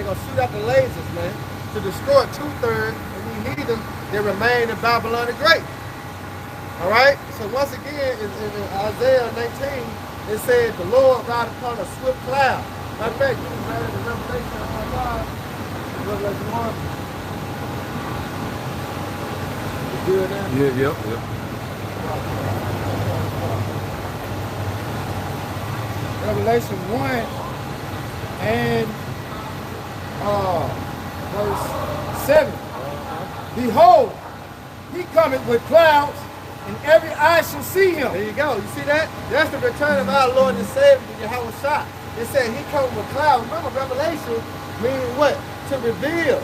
They're going to shoot out the lasers, man, to destroy 2/3. And we need them. They remain in Babylon the Great. All right? So once again, in Isaiah 19, it said, the Lord ride upon a swift cloud. Matter of fact, you can read the Revelation of my God. Revelation 1. You good now? Yeah, yep. Revelation 1 and verse 7. Behold, he cometh with clouds, and every eye shall see him. There you go. You see that? That's the return of our Lord and Savior, Yahweh Shah. It said he come with clouds. Remember, Revelation means what? To reveal.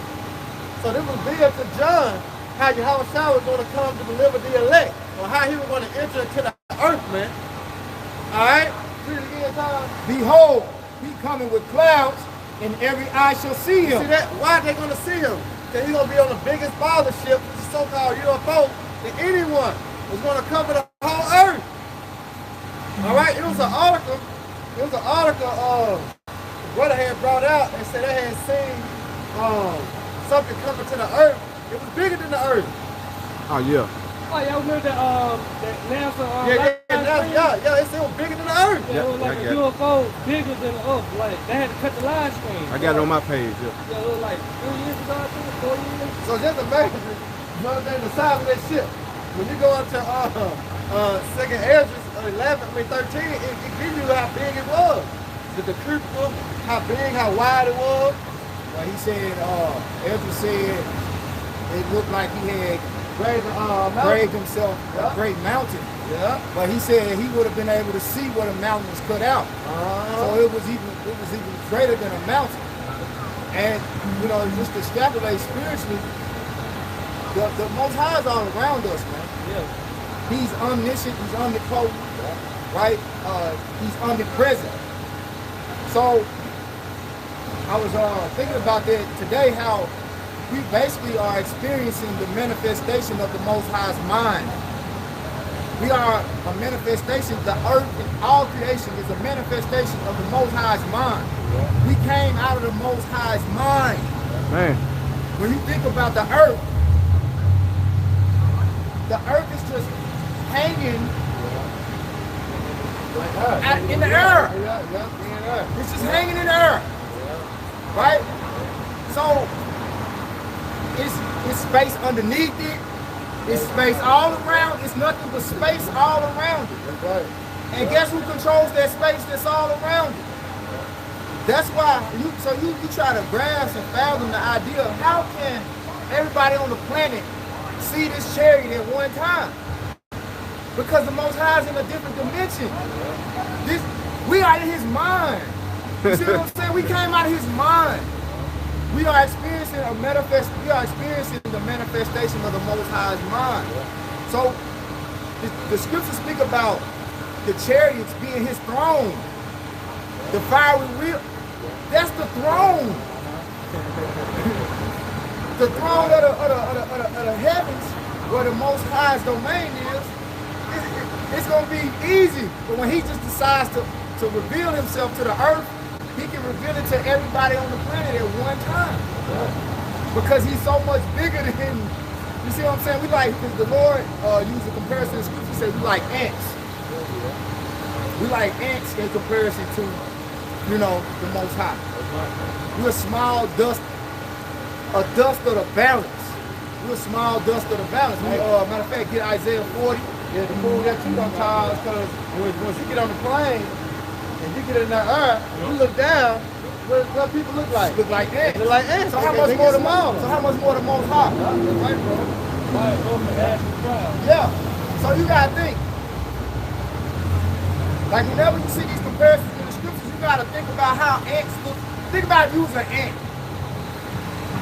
So this was revealed to John how Yahweh Shah was going to come to deliver the elect, or how he was going to enter into the earth, man. All right? Read it again, Tom. Behold, he coming with clouds, and every eye shall see him. See that? Why are they going to see him? Because he's going to be on the biggest fathership, which is so-called UFO, that anyone was going to cover the whole earth. All right? It was an article. The brother had brought out and said they had seen something coming to the earth. It was bigger than the earth. Oh, yeah. Oh, y'all remember that NASA? Yeah, it was bigger than the earth. Yeah, it was like a UFO bigger than the earth. Like, they had to cut the live stream. I got it on my page, Yeah, it was like 3 years ago, I think, 4 years. So just imagine, you know what I'm saying, the size of that ship. When you go into second Esdras 11, 13, it gives you how big it was. The crucible, how big, how wide it was. Well, he said, Ezra said it looked like he had graved himself a great mountain. Yeah. But he said he would have been able to see where the mountain was cut out. So it was even greater than a mountain. And you know, just to extrapolate spiritually, the Most High is all around us, man. Yeah. He's omniscient, he's omnipotent, right? He's omnipresent. So I was thinking about that today, how we basically are experiencing the manifestation of the Most High's mind. We are a manifestation, the earth and all creation is a manifestation of the Most High's mind. We came out of the Most High's mind. Man. When you think about the earth is just hanging in the air. It's just hanging in the air. Right? So it's space underneath it. It's space all around. It's nothing but space all around it. That's right. And guess who controls that space that's all around it? That's why you try to grasp and fathom the idea of how can everybody on the planet see this chariot at one time? Because the Most High is in a different dimension. We are in his mind. You see what I'm saying? We came out of his mind. We are experiencing the manifestation of the Most High's mind. So the scriptures speak about the chariots being his throne. The fiery wheel, that's the throne. The throne of the heavens, where the Most High's domain is, it's going to be easy. But when he just decides to reveal himself to the earth, he can reveal it to everybody on the planet at one time. Because he's so much bigger than, you see what I'm saying? We like, because the Lord used a comparison in scripture, said we like ants. We like ants in comparison to, you know, the Most High. We're a small dust, a dust of the balance. We're a small dust of the balance. Matter of fact, get Isaiah 40. Yeah, the fool that you don't cause, because once you get on the plane and you get in the air, you look down, what people look like? Look like ants. They look like ants. So how much more the Most? So how much more the Most High? That's right, bro. Yeah. So you gotta think. Like whenever you see these comparisons in the scriptures, you gotta think about how ants look. Think about you as an ant.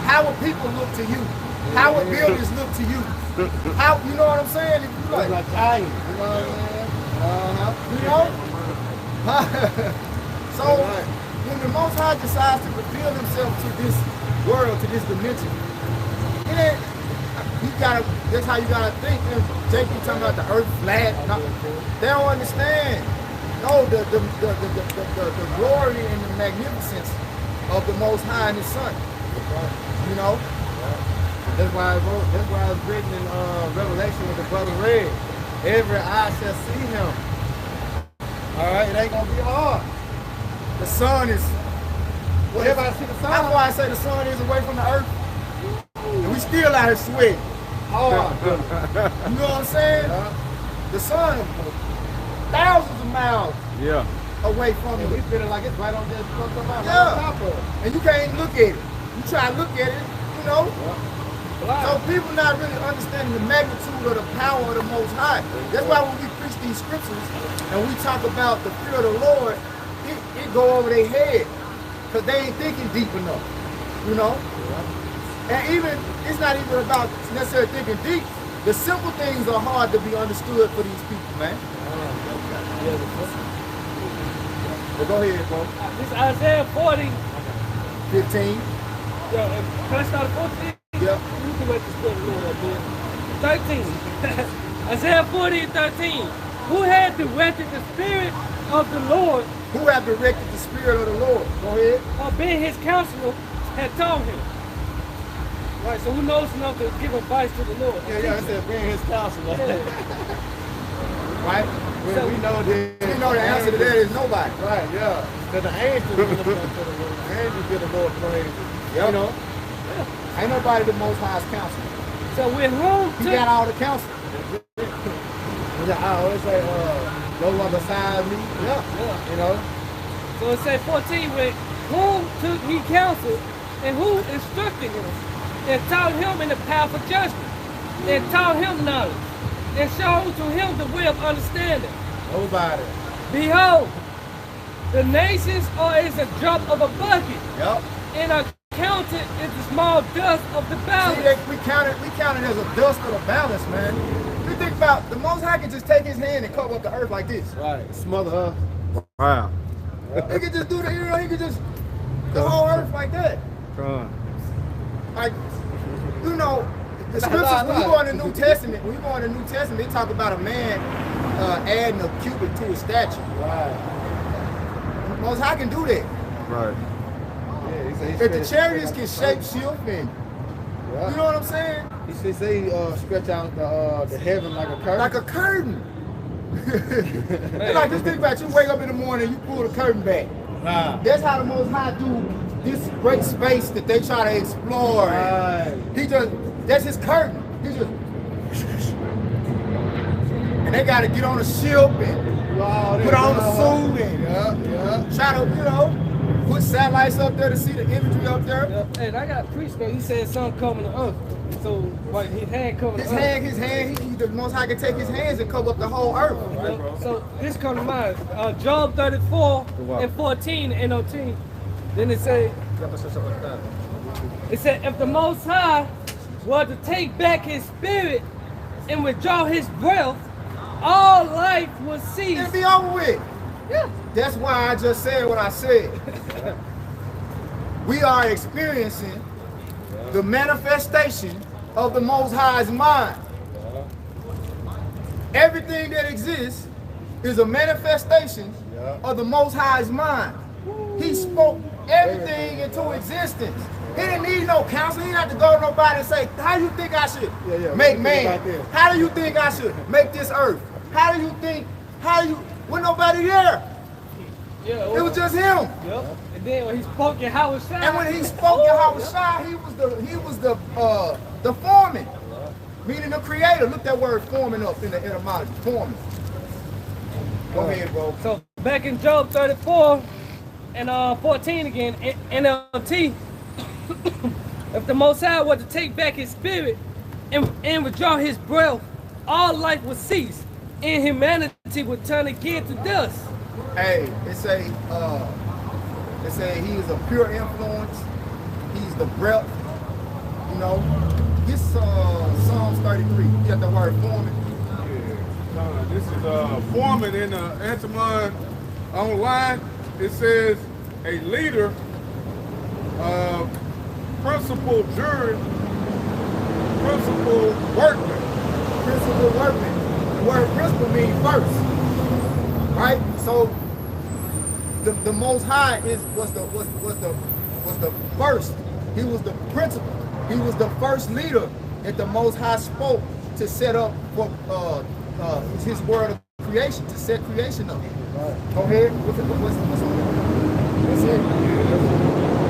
How would people look to you? How would buildings look to you? How, you know what I'm saying? If you like giants, you know what I'm saying? You know? So when the Most High decides to reveal himself to this world, to this dimension, then that's how you gotta think. Jake, you talking about the earth flat? No, they don't understand. No, the glory and the magnificence of the Most High and His Son. You know? That's why it's written in Revelation with the brother read. Every eye shall see him. All right, it ain't gonna be hard. The sun is. Well, everybody see the sun. That's why I say the sun is away from the earth. And we still out here sweating. Hard. You know what I'm saying? The sun is thousands of miles away from And it. we feeling like it's right on this on Yeah. top of it. And you can't look at it. You try to look at it, you know? So people not really understanding the magnitude of the power of the Most High. That's why when we preach these scriptures and we talk about the fear of the Lord, it go over their head. Because they ain't thinking deep enough, you know? And even, it's not even about necessarily thinking deep. The simple things are hard to be understood for these people, man. But go ahead, bro. This is Isaiah 40. 15. Can I start at 14? Yep. You can wait to split a little bit. 13. Isaiah 40 and 13. Who had directed the Spirit of the Lord, Who have directed the Spirit of the Lord? Go ahead. or being his counselor, had told him? Right, so who knows enough to give advice to the Lord? Yeah, it said bring his counselor. Right? So- We know that. You know the answer to that is nobody. Right, yeah. Because the angels get the Lord to the Lord. The angels get the Lord praise. Yep. You know? Ain't nobody the Most High's counselor. So with whom He took got all the counsel. I always say, no one beside me. Yeah. You know? So it said 14, with whom took he counsel, and who instructed him, and taught him in the path of judgment, and taught him knowledge, and showed to him the way of understanding. Nobody. Behold, the nations are as a drop of a bucket, Yep. and are counted as the small dust of the See, balance. we count it as a dust of the balance, man. You think about the Most High can just take his hand and cover up the earth like this. Right. Smother her. Wow. He could just do the, he could just the whole earth like that. Con. Like, you know, the scriptures, when you go in the New Testament, they talk about a man adding a cubit to his stature. Right. Most High can do that. Right. Yeah, he said If the chariots can shape shift and, you know what I'm saying? He say stretch out the heaven like a curtain. Like a curtain. It's like, just think about it, you wake up in the morning, you pull the curtain back. Nah. That's how the Most High do this great space that they try to explore. Right. He just, that's his curtain. He just, and they got to get on a ship and Wow, put on the suit and Yeah. try to, you know, put satellites up there to see the imagery up there. Hey, I got a priest though. He said something coming to us. So, like, his hand coming His to us. hand, the Most High can take his hands and cover up the whole earth. You know, so this come to mind. Job 34 and 14 NOT. Then it said, if the Most High were to take back his spirit and withdraw his breath, all life would cease. It'll be over with. Yeah. That's why I just said what I said. We are experiencing the manifestation of the Most High's mind. Everything that exists is a manifestation of the Most High's mind. He spoke everything into existence. He didn't need no counsel. He didn't have to go to nobody and say, how do you think I should make man? How do you think I should make this earth? How do you think, with nobody there? Yeah, It was just him. Yep. And then when he spoke in Howard Shine. And when he spoke in Howard Shine, he was the foreman, meaning the creator. Look that word foreman up in the etymology. Foreman. Go ahead, bro. So back in Job 34 and 14 again, NLT. If the Most High were to take back his spirit and withdraw his breath, all life would cease, and humanity would turn again to dust. Hey, they say he is a pure influence. He's the breath. You know, this Psalms 33. You got the word foreman. This is Foreman in the Antimon online. It says a leader, principal jury, principal workman. Principal workman. The word principal means first. Right? So the Most High was was the first. He was the principal. He was the first leader that the Most High spoke to set up for his word of creation, to set creation up. Right. Go ahead. What's on there? That's it.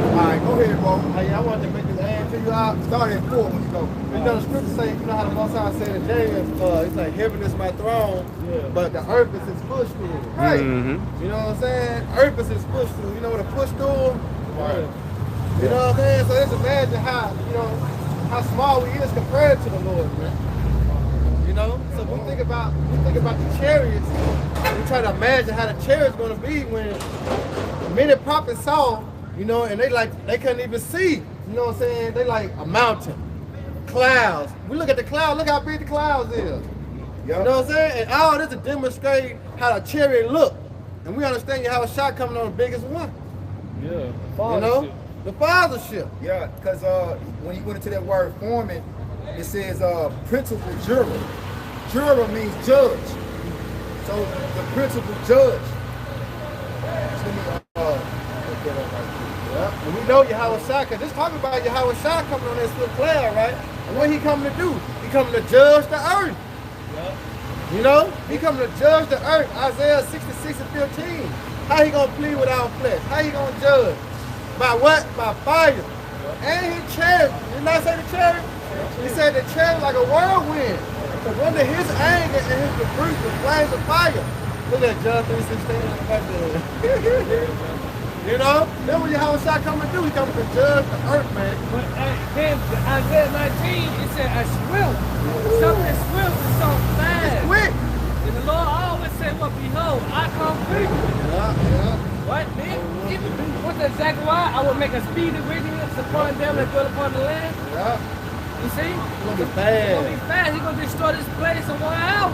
All right, go ahead, bro. Hey, I wanted to make this add to you out. Start at 4 when you go. You know the scripture say, you know how the Most High said in James, it's like heaven is my throne, but the earth is his footstool. Right. You know what I'm saying? Earth is his footstool. You know what a footstool? Right. You know what I'm saying? So just imagine how, you know, how small we is compared to the Lord, man. You know? So we think about the chariots, we try to imagine how the chariot's gonna be when many prophets saw, you know, and they couldn't even see. You know what I'm saying? They like a mountain, clouds. We look at the clouds, look how big the clouds is. You know what I'm saying? And all this to demonstrate how the chariot look. And we understand you have a shot coming on the biggest one. Yeah. You know? The fathership. Yeah, because when you went into that word foreman, it says principal juror. Juror means judge. So the principal judge. Let me look that up right here. Yeah. And we know Yahweh Shai, because just talking about Yahweh Shai coming on that swift cloud, right? And what he coming to do? He coming to judge the earth. Yeah. You know? He coming to judge the earth. Isaiah 66 and 15. How he gonna plead with our flesh? How he gonna judge? By what? By fire. Yeah. And he chariot. Did not say the chariot? He said the chariot like a whirlwind. Because under his anger and his rebuke, the flames of fire. Look at John 3:16. You know? That's what Yahweh Shai coming to do. He coming to judge the earth, man. But then Isaiah 19, it said a swift. Something that's swift is so fast. It's quick. And the Lord always said, well, behold, I come quickly. Yeah. What? What's that Zechariah? I will make a speedy wickedness upon them that dwell upon the land. Yeah. You see? It's gonna be fast. It's gonna be fast. He's gonna destroy this place in 1 hour.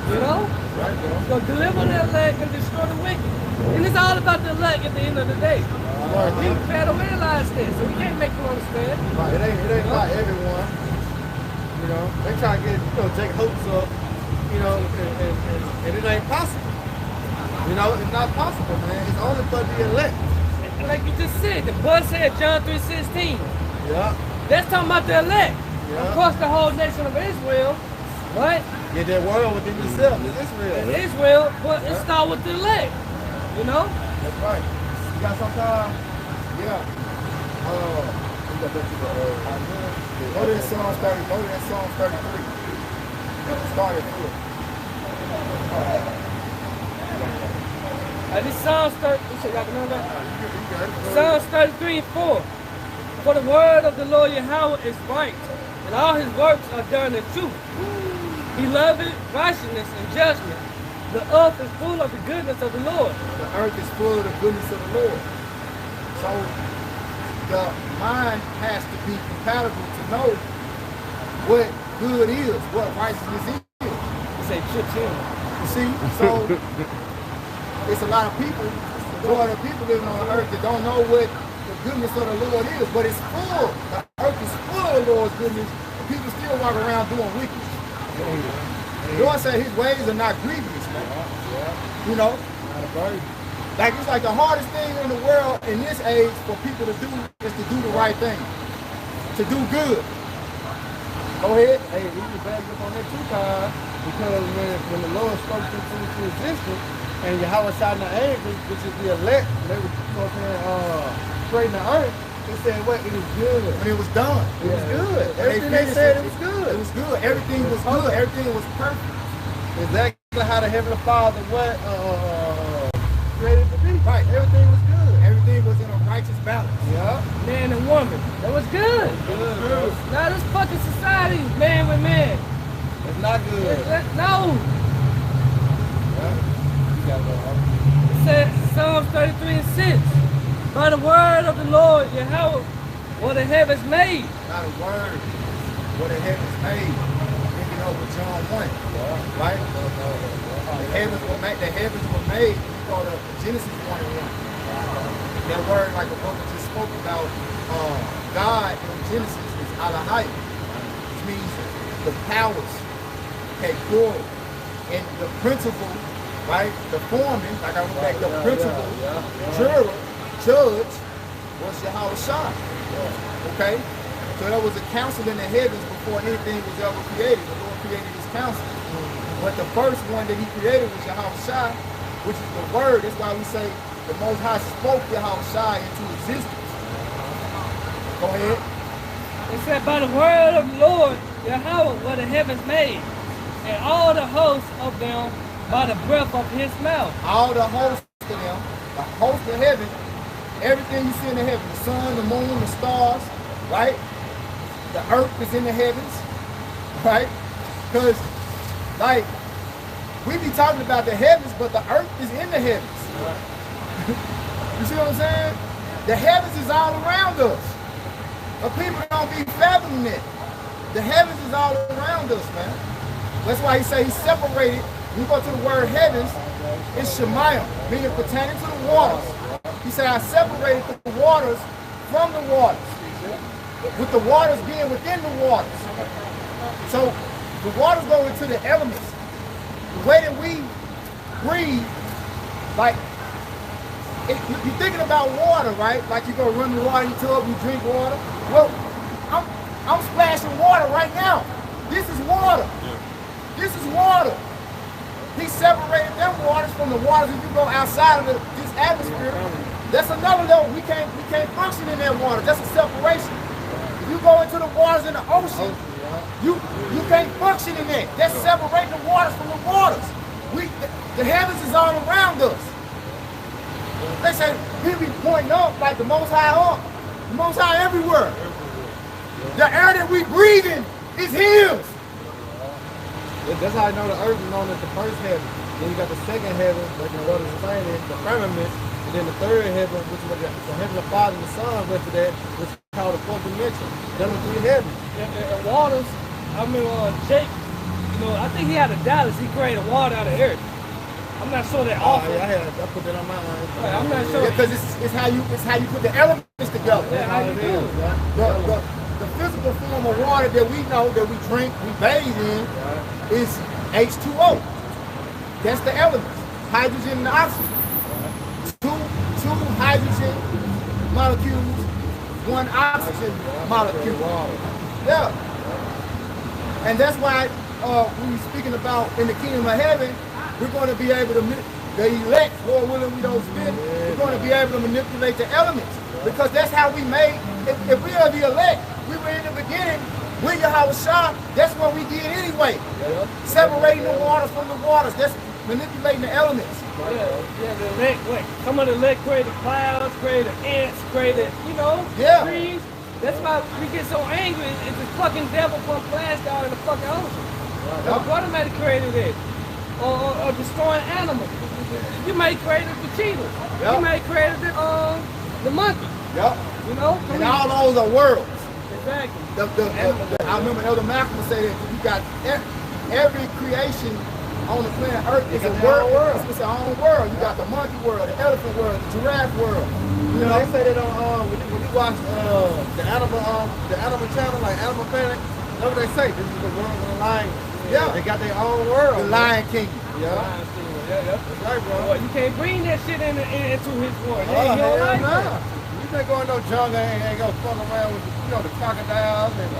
You know? Right, bro. He's gonna deliver the elect and destroy the wicked. And it's all about the elect at the end of the day. We fail to realize this, so we can't make them understand. Right. It ain't about everyone. You know, they try to get, you know, Jake hopes up, you know, and it ain't possible. You know, it's not possible, man. It's only for the elect. And like you just said, the bud said John 3:16. Yeah. That's talking about the elect. Yeah. Of course, the whole nation of Israel, right? Get that world within yourself. It's Israel. And Israel, but it starts with the elect. You know? That's right. You got some time? Yeah. You got that to the Go to that Psalms 30. Go to that Psalms 33. Start at 4. This Psalms 30. Psalms 33 and 4. For the word of the Lord Yahweh is right, and all his works are done in truth. He loveth righteousness and judgment. The earth is full of the goodness of the Lord. The earth is full of the goodness of the Lord. So the mind has to be compatible to know what good is, what righteousness is. You say chips in. You see? So it's a lot of people, majority of people living on the earth that don't know what the goodness of the Lord is, but it's full. The earth is full of the Lord's goodness, and people still walk around doing wickedness. The Lord said his ways are not grievous, man. You know? Like it's like the hardest thing in the world in this age for people to do is to do the right thing. To do good. Go ahead. Hey, we can back up on that 2 times because when the Lord spoke into existence and Yahweh Shai the angels, which is the elect, they were, you know what I'm saying, creating the earth, they said what? It was good. When it was done. It was good. Everything they said, it was good. It was good. Everything was good. Everything was perfect. Exactly how the Heavenly Father created to be. Right. Everything was good. Everything was in a righteous balance. Yeah. Man and woman. That was good. Good. Now this fucking society, man with man. It's not good. No. You gotta go home. It said Psalms 33 and 6. By the word of the Lord, Yahweh, what the heavens made. Not a word. What the heavens made. Thinking over John 1. Right? The heavens were made. The heavens were made. You go to Genesis 1 and 1. That word, like a brother just spoke about, God in Genesis is Alahai, which means the powers had glory. And the principle, right? The foreman, like I went back, the principal, juror, judge, was Yahweh Shai. Okay? So there was a council in the heavens before anything was ever created. The Lord created his council. But the first one that he created was Yahweh Shai, which is the word. That's why we say the Most High spoke Yahweh Shai into existence. Go ahead. It said, by the word of the Lord, Yahweh were the heavens made, and all the hosts of them by the breath of his mouth. All the hosts of them, the host of heaven, everything you see in the heaven, the sun, the moon, the stars, right? The earth is in the heavens, right? Because, like, we be talking about the heavens, but the earth is in the heavens. You see what I'm saying? The heavens is all around us. But people don't be fathoming it. The heavens is all around us, man. That's why he say he separated. When you go to the word heavens, it's Shemayim, meaning pertaining to the waters. He said, I separated the waters from the waters, with the waters being within the waters. So the waters go into the elements. The way that we breathe, like, you're thinking about water, right? Like you go run the water in the tub, you drink water. Well, I'm splashing water right now. This is water. This is water. He separated them waters from the waters. If you go outside of this atmosphere, that's another level. We can't function in that water. That's a separation. If you go into the waters in the ocean, you can't function in that. That's separating the waters from the waters. The heavens is all around us. They say people be pointing up like the Most High up. The Most High everywhere. The air that we breathe in is His. That's how I know the earth is known as the first heaven. Then you got the second heaven, like the Lord is saying, the firmament. And then the third heaven, which is the heaven of the Father and the Son went to that, which is called the fourth dimension. Them are three heavens. And waters, I mean, Jake, you know, I think he had a Dallas. He created water out of earth. I'm not sure that often. Yeah, I put that on my mind. I'm not sure. Because it's how you put the elements together. Yeah, how you do it. The physical form of water that we know, that we drink, we bathe in, is H2O. That's the elements. Hydrogen and oxygen. Two hydrogen molecules, one oxygen molecule. Yeah. And that's why when we're speaking about in the kingdom of heaven, we're going to be able to, the elect, Lord willing, we don't spin, we're going to be able to manipulate the elements. Because that's how we made, if we are the elect, we were in the beginning, with Yahweh Shai, that's what we did anyway. Separating the waters from the waters, that's manipulating the elements. Yeah, the elect, some of the elect created clouds, created ants, created, trees. That's why we get so angry. It's the fucking devil put plastic out in the fucking ocean. The brother might have created it. Or destroying animals. You may have created the cheetahs. You may have created the monkey. Yep. You know? And all those are worlds. Exactly. I remember Elder Malcolm said that you got every creation on the planet Earth is a world. It's a own world. You got the monkey world, the elephant world, the giraffe world. You know, they say that on when you watch the animal channel, like Animal Planet, that's what they say. This is the world of the lion. Yeah. They got their own world. The Lion King. Yeah. Yeah. That's right, bro. You can't bring that shit into his world. Oh, You don't like nah. that. You can't go in no jungle and go fuck around with the crocodiles and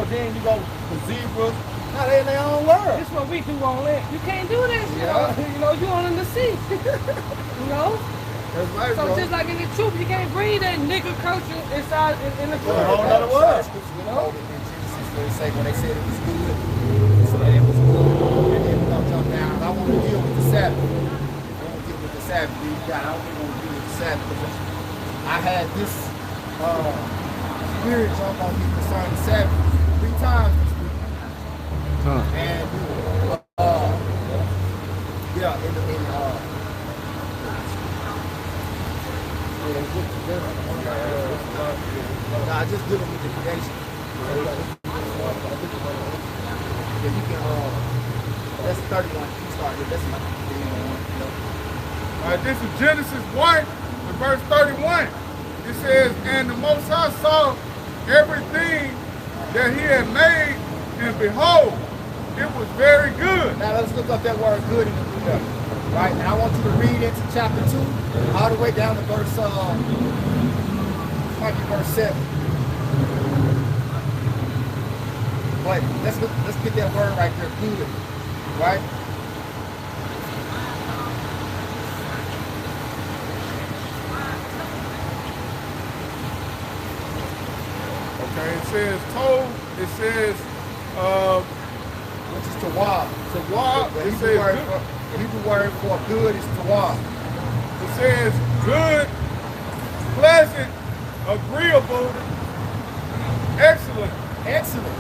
then you go with zebras. Nah, they in their own world. This is what we do on land. You can't do that shit. Yeah. You on in the sea. That's right, So bro. just like in the truth, you can't bring that nigger culture inside in the truth. a whole nother world. They say when they said it was good, they said it was good, and then we're gonna jump down. I want to deal with the Sabbath. I want to deal with the Sabbath. I don't really want to deal with the Sabbath because I had this spirit jump on me concerning the Sabbath 3 times this week. And I just dealing with the creation. Yeah, you can, that's 31. You started, that's not 31. All right, this is Genesis 1, and verse 31. It says, and the Most High saw everything that he had made, and behold, it was very good. Now let's look up that word good in the Greek. Right, and I want you to read into chapter 2, all the way down to verse might be verse 7. But let's get that word right there, good, right? Okay, it says told, it says, Which is tawab. tawab, The it Hebrew says word good. for, the Hebrew word for good is tawab. It says good, pleasant, agreeable, excellent. Excellent.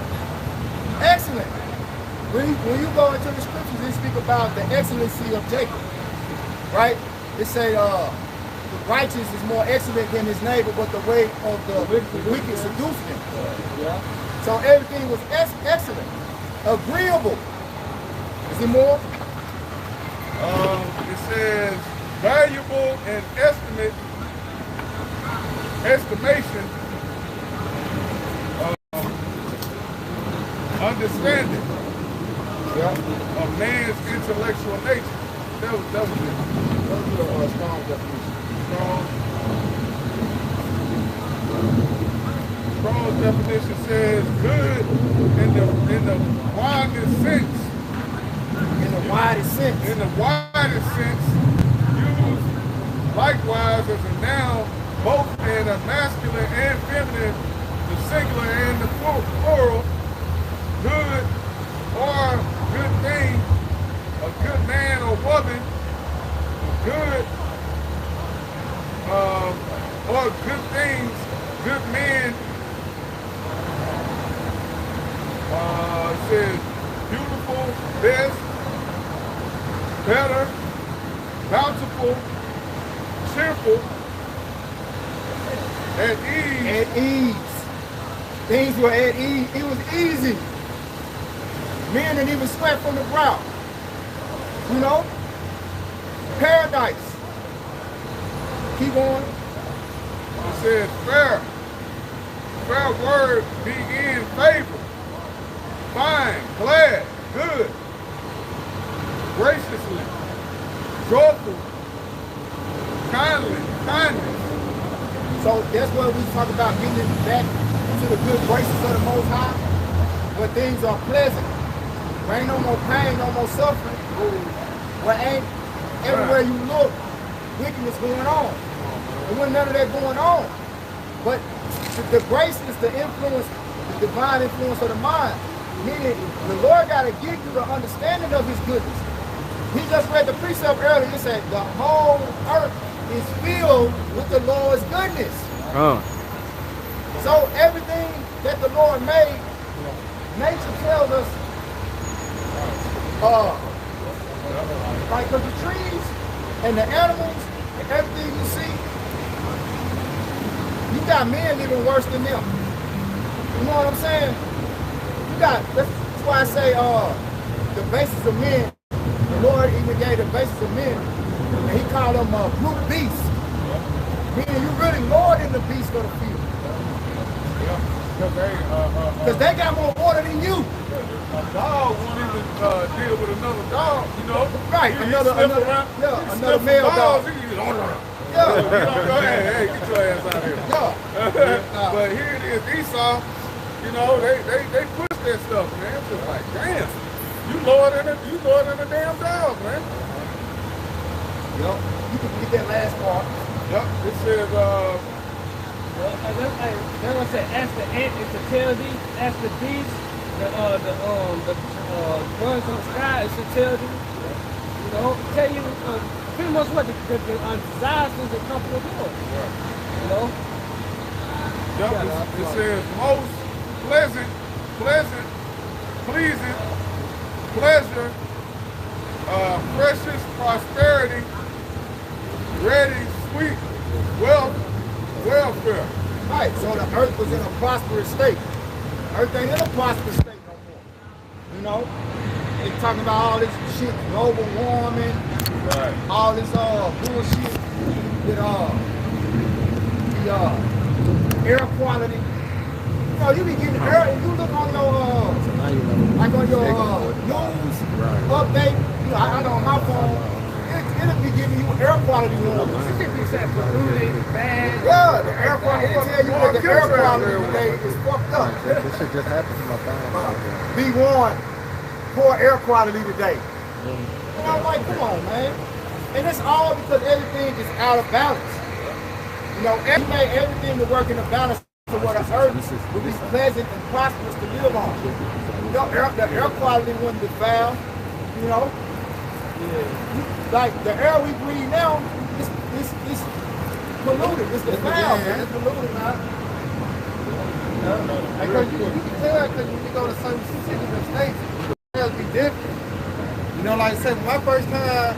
Excellent. When you go into the scriptures, they speak about the excellency of Jacob, right? They say the righteous is more excellent than his neighbor, but the way of the wicked seduced him. Yeah. So everything was excellent. Agreeable. Is there more? It says valuable and estimation, understanding of man's intellectual nature. That was it. Those are the strong definitions. Strong definition says good in the widest sense. In the widest sense. In the widest sense, used likewise as a noun, both in a masculine and feminine, the singular and the plural. Good or good thing, a good man or woman, good or good things, good men. It says beautiful, best, better, bountiful, cheerful, at ease. At ease. Things were at ease. It was easy. Men didn't even sweat from the brow. You know? Paradise. Keep on. It says fair. Fair word being in favor. Fine, glad, good, graciously, joyful, kindness. So that's what we talk about, getting back to the good graces of the Most High, where things are pleasant. There ain't no more pain, no more suffering. Where ain't everywhere you look, wickedness going on. There wasn't none of that going on. But the grace is the influence, the divine influence of the mind. Meaning, the Lord got to give you the understanding of his goodness. He just read the precept earlier. He said, the whole earth is filled with the Lord's goodness. So everything that the Lord made, nature tells us, like the trees and the animals and everything you see, you got men living worse than them. You know what I'm saying? That's why I say the basis of men, the Lord even gave the basis of men, and he called them brute beasts. Meaning you really lord in the beast of the field. Because they got more order than you. A dog won't even deal with another dog, you know. Right, another male dog. Hey, get your ass out here. But here it is, Esau, you know, they push that stuff, man. It's just like, damn, you lower than a damn dog, man. Yup, you can get that last part. Yup, it says, that's what I said. Ask the ant is to tell thee. Ask the beast, the birds on the sky is to tell thee. You know, tell you pretty much what the disasters that come from the Lord. You know. Yup, it says most pleasant, pleasing, pleasure, precious prosperity, ready, sweet, wealth, welfare. Right, so the earth was in a prosperous state. Earth ain't in a prosperous state no more. You know? They talking about all this shit, global warming, Right. all this bullshit with the air quality. You know, you be getting air, if you look on your like on your news update, you know, I know on my phone, it'll be giving you air quality warnings. It should be said polluted, bad. Yeah, the air quality, it'll tell you that the air quality today is fucked up. This shit just happened to my phone. Be warned, poor air quality today. And I'm like, come on, man. And it's all because everything is out of balance. You know, he made everything to work in a balance to what the earth will be pleasant and prosperous to live on. You know, the air quality wouldn't be foul, you know. Like the air we breathe now, it's polluted. It's the foul, man. It's polluted, man. Because you can tell because when you go to certain cities and states, it'll be different. You know, like I said, my first time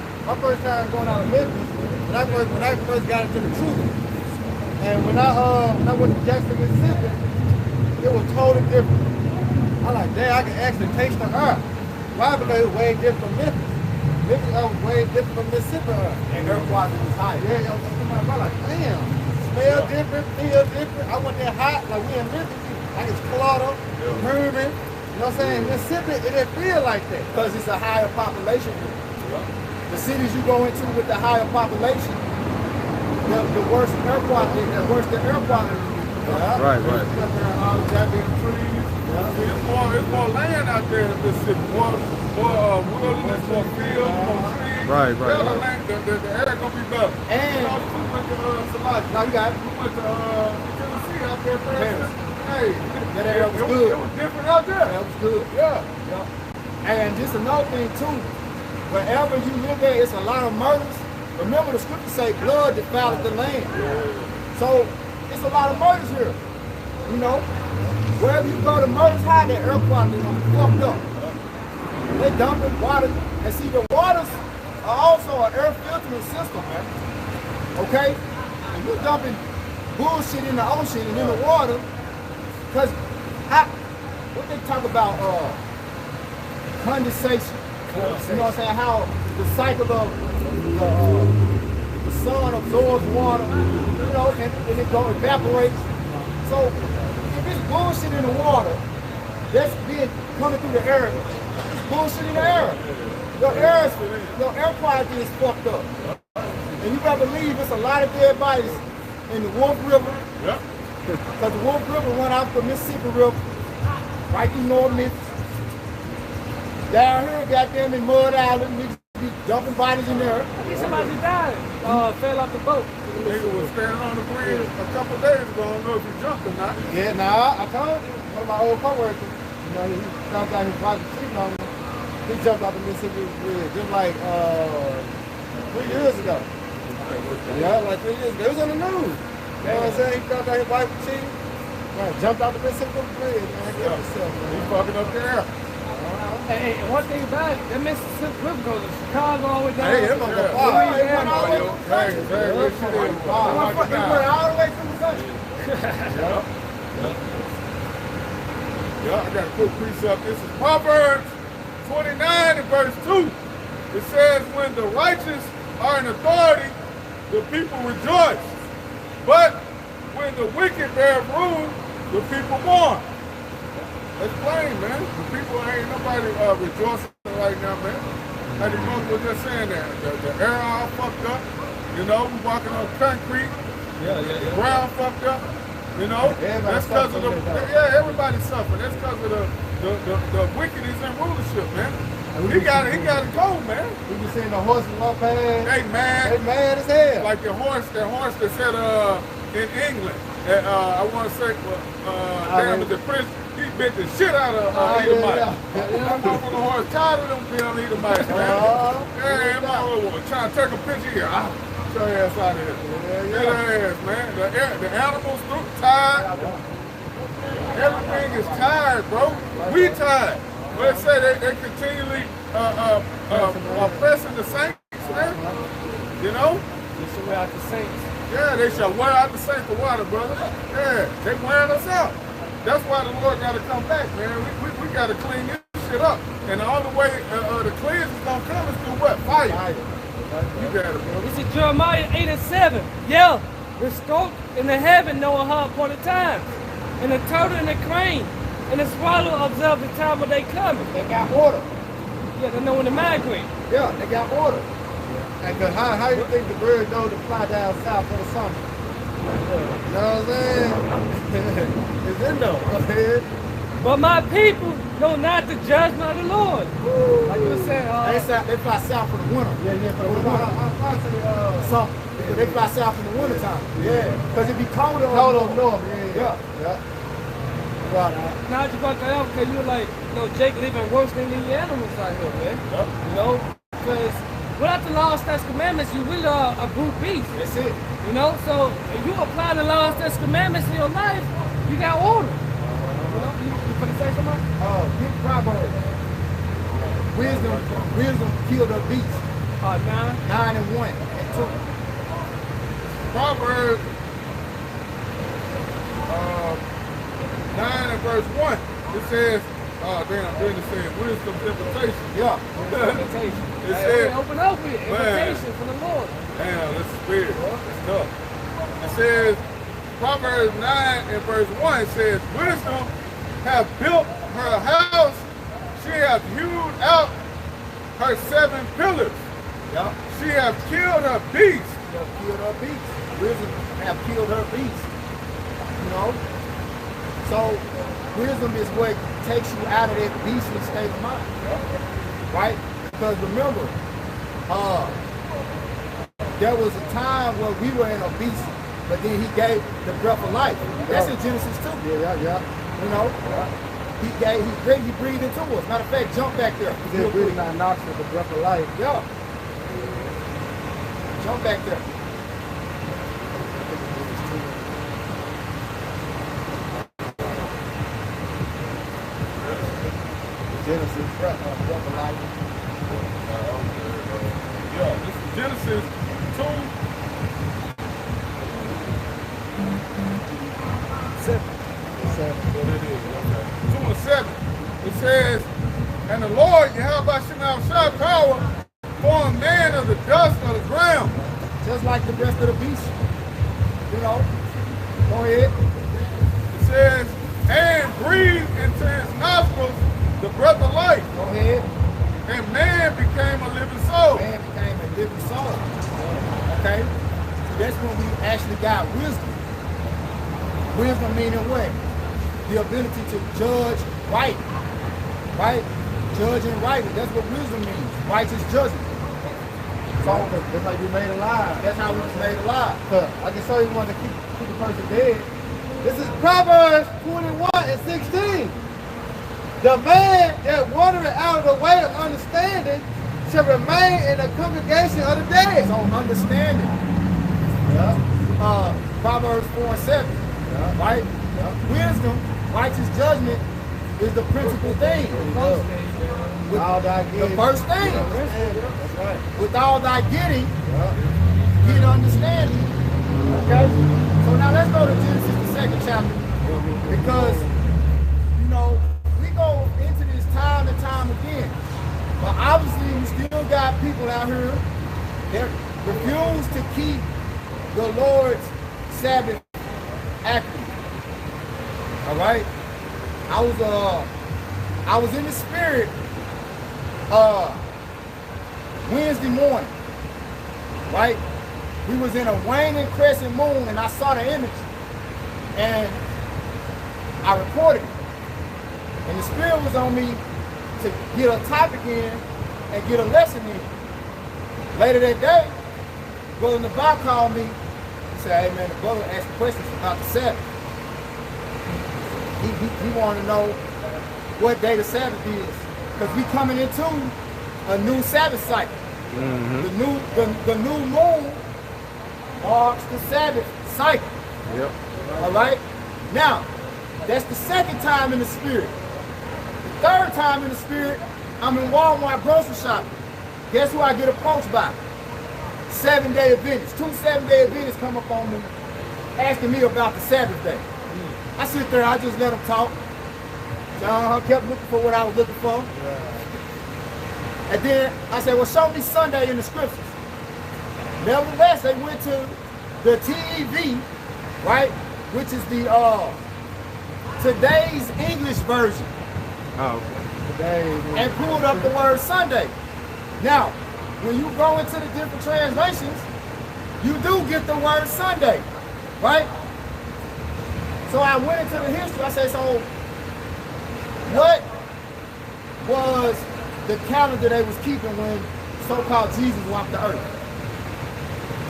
going out of Memphis, when I first got into the truth, and when I went to Jackson, Mississippi, it was totally different. I like, damn, I can actually taste the air. Why? Because it was way different from Memphis. Memphis was way different from Mississippi air. And air quality is high. Yeah, I'm like, damn, smell different, feel different. I went there hot, like we in Memphis, like it's clutter, moving. You know what I'm saying? Mississippi, it didn't feel like that. Because it's a higher population here. The cities you go into with the higher population, the worse air quality, the worse the air quality. Yeah. Right. All the goddamn trees. It's more land out there in Mississippi. More wilderness, more fields, more trees. Right. The air gonna be better. And we went to now you got we went to Tennessee out there for Memphis. Hey, That air was good. It was different out there. That was good. Yeah. And just another thing too, wherever you live at, it's a lot of murders. Remember the scriptures say blood defileth the land. So it's a lot of murders here. You know, wherever you go, the murders high, that air quality is fucked up. They dumping water, and see the waters are also an air filtering system, man. Okay? And you're dumping bullshit in the ocean and in the water, because what they talk about condensation. You know what I'm saying? How the cycle of the sun absorbs water, you know, and it goes evaporates. So if it's bullshit in the water, that's being coming through the air. It's bullshit in the air. Your air quality is fucked up. And you better believe there's a lot of dead bodies in the Wolf River. Yep. Because the Wolf River run out the Mississippi River, right through North Memphis. Down here, goddamn in Mud Island, niggas be dumping bodies in there. I think somebody died. Fell off the boat. Nigga was standing on the bridge a couple of days ago. I don't know if he jumped or not. Yeah, nah, I told you. One of my old coworkers, you know, he found out his wife was cheating on him. He jumped off the Mississippi Bridge just like 3 years ago. Yeah, like 3 years ago. It was on the news. You know what I'm saying? He found out his wife was cheating. Man, jumped off the Mississippi Bridge, man. Killed himself, man. He's fucking up there. Hey, one thing about it, that Mississippi River goes to Chicago all the way down. Hey, it gonna go Yeah. far. It went all the way through the country. Very good shit. It went all the way through the country. Yeah, I got a quick precept. This is Proverbs 29 and verse 2. It says, when the righteous are in authority, the people rejoice. But when the wicked bear rule, the people mourn. That's plain, man. The people ain't nobody rejoicing right now, man. Like the monk was just saying that. The air all fucked up. You know, we walking on concrete. The ground fucked up. You know, that's because of the everybody's suffering. That's because of the wicked is in rulership, man. He got to go, man. We be seeing the horses walk past. They mad. They mad as hell. Like the horse that said in England. I want to say, damn it, the prince, he bit the shit out of Edomite. That motherfucking horse tired of them damn Edomites, man. Yeah, motherfucker trying to take a picture here. Get your ass out of here. Get your ass, man. The animals tired. Everything is tired, bro. We tired. But they say they continually oppressing the saints, man. You know? They should wear out the saints. Yeah, they shall wear out the saints of water, brother. Yeah, they wearing us out. That's why the Lord got to come back, man. We got to clean this shit up. And the only way the cleanse is going to come is through what? Fire. You got it, bro. This is Jeremiah 8 and 7. Yeah, the stork in the heaven know a hard point of time. And the turtle and the crane and the swallow observe the time when they coming. They got order. Yeah, they know when to migrate. Yeah, they got order. Because how you think the bird know to fly down south for the summer? You know what I'm saying? It's in there. Go ahead. But my people know not the judgment of the Lord. Like you were saying, They fly south for the winter. Yeah, for the winter. So they fly south in the winter time. Yeah. Because it be colder Cold up north. Yeah. Right. now you brought that up because you were like, Jake living worse than the animals out here, man. Yep. You know, because without the law, statutes, commandments, you really are a brute beast. That's it. You know, so if you apply the law, statutes, commandments in your life, you got order. You know, you finna say something? Big Proverbs. Wisdom killed a beast. 9 and 1 and 2. Proverbs 9 and verse 1. It says, it says wisdom's invitation. Yeah. Invitation. It says, open up with invitation from the Lord. damn, that's weird. It's tough. It says, Proverbs 9 and verse 1 says, wisdom hath built her house, she hath hewed out her 7 pillars. Yeah. She hath killed her beast. She have killed her beast. Wisdom have killed her beast. You know? So wisdom is what takes you out of that beastly state of mind. Right? Because remember, there was a time where we were in a beast, but then he gave the breath of life. That's in Genesis 2. Yeah. You know? He breathed into us. Matter of fact, jump back there. He said, breathing not noxious, the breath of life. Yeah. Jump back there. Genesis, breath of life. Yeah, this is Genesis 2. 2 and 7. It says, and the Lord Yahweh shall power formed man of the dust of the ground. Just like the rest of the beasts. You know? Go ahead. It says, and breathed into his nostrils the breath of life. Go ahead. And man became a living soul. Man became a living soul. Okay? So that's when we actually got wisdom. Wisdom meaning what? The ability to judge right. Right? Judging rightly. That's what wisdom means. Righteous judgment. So That's how you made alive. that's how we was made alive. I can show you one to keep the person dead. This is Proverbs 21 and 16. The man that wandereth out of the way of understanding shall remain in the congregation of the dead. So understanding. Proverbs 4 and 7. Right? Wisdom, righteous judgment is the principal thing. With All thy the getting. first thing. That's right. With all thy getting, get understanding. Okay? So now let's go to Genesis, the 2nd chapter. Because, you know, we go into this time and time again. But obviously we still got people out here that refuse to keep the Lord's Sabbath active. All right? I was in the spirit Wednesday morning, right? We was in a waning crescent moon and I saw the image and I recorded it. And the spirit was on me to get a topic in and get a lesson in. Later that day, Brother Nabar called me and said, hey man, the brother asked questions about the Sabbath. He wanted to know what day the Sabbath is. Because we coming into a new Sabbath cycle. The new moon marks the Sabbath cycle. Yep. All right? Now, that's the second time in the spirit. The third time in the spirit, I'm in Walmart grocery shopping. Guess who I get approached by? 7-day Adventists. 2 7-day Adventists come up on me asking me about the Sabbath day. I sit there, I just let them talk. John kept looking for what I was looking for. And then I said, well, show me Sunday in the scriptures. Nevertheless, they went to the TEV, right? Which is the today's English version. Oh, okay. Today. And pulled up the word Sunday. Now, when you go into the different translations, you do get the word Sunday, right? So I went into the history. I said, so what was the calendar they was keeping when so-called Jesus walked the earth?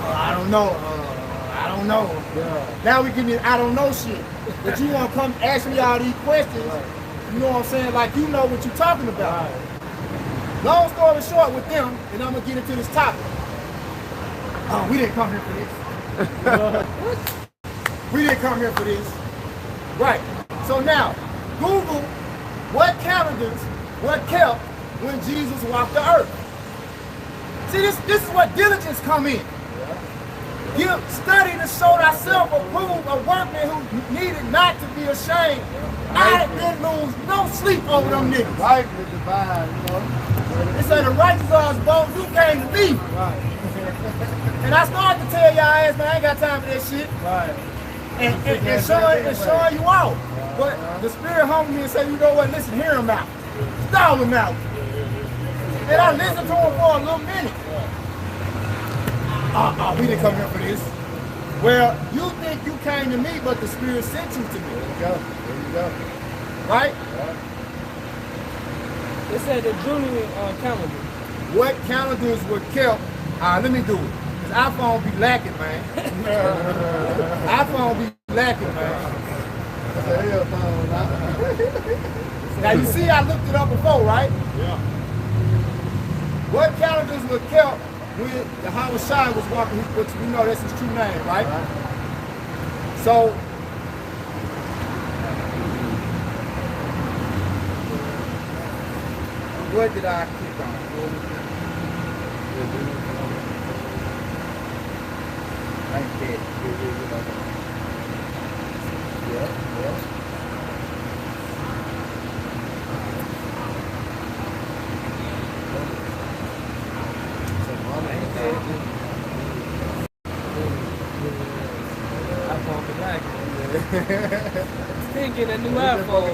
I don't know. I don't know. Yeah. Now we getting I don't know shit. But you want to come ask me all these questions, you know what I'm saying? Like you know what you're talking about. Long story short with them, and I'm going to get into this topic. We didn't come here for this. We didn't come here for this. Right. So now, Google what calendars were kept when Jesus walked the earth. See, this is what diligence come in. You study to show thyself approved, a workman who needed not to be ashamed. I didn't lose no sleep over them niggas. Right, the divine, you know. They say the righteous are as bold as you came to me. Right. And I started to tell y'all ass, man, I ain't got time for that shit. Right. And showing you out. But the Spirit humbled me and said, you know what, listen, hear him out. Stall him out. And I listened to him for a little minute. We didn't come here for this. Well, you think you came to me, but the Spirit sent you to me. There you go. There you go. Right? It said the Julian calendar. What calendars were kept? Let me do it. Because iPhone be lacking, man. iPhone be lacking, man. Now you see I looked it up before, right? Yeah. What calendars were kept when the Hawashai was walking, which we know that's his true name, right? So, what did I click on? Right there. Yeah. Still getting a new iPhone.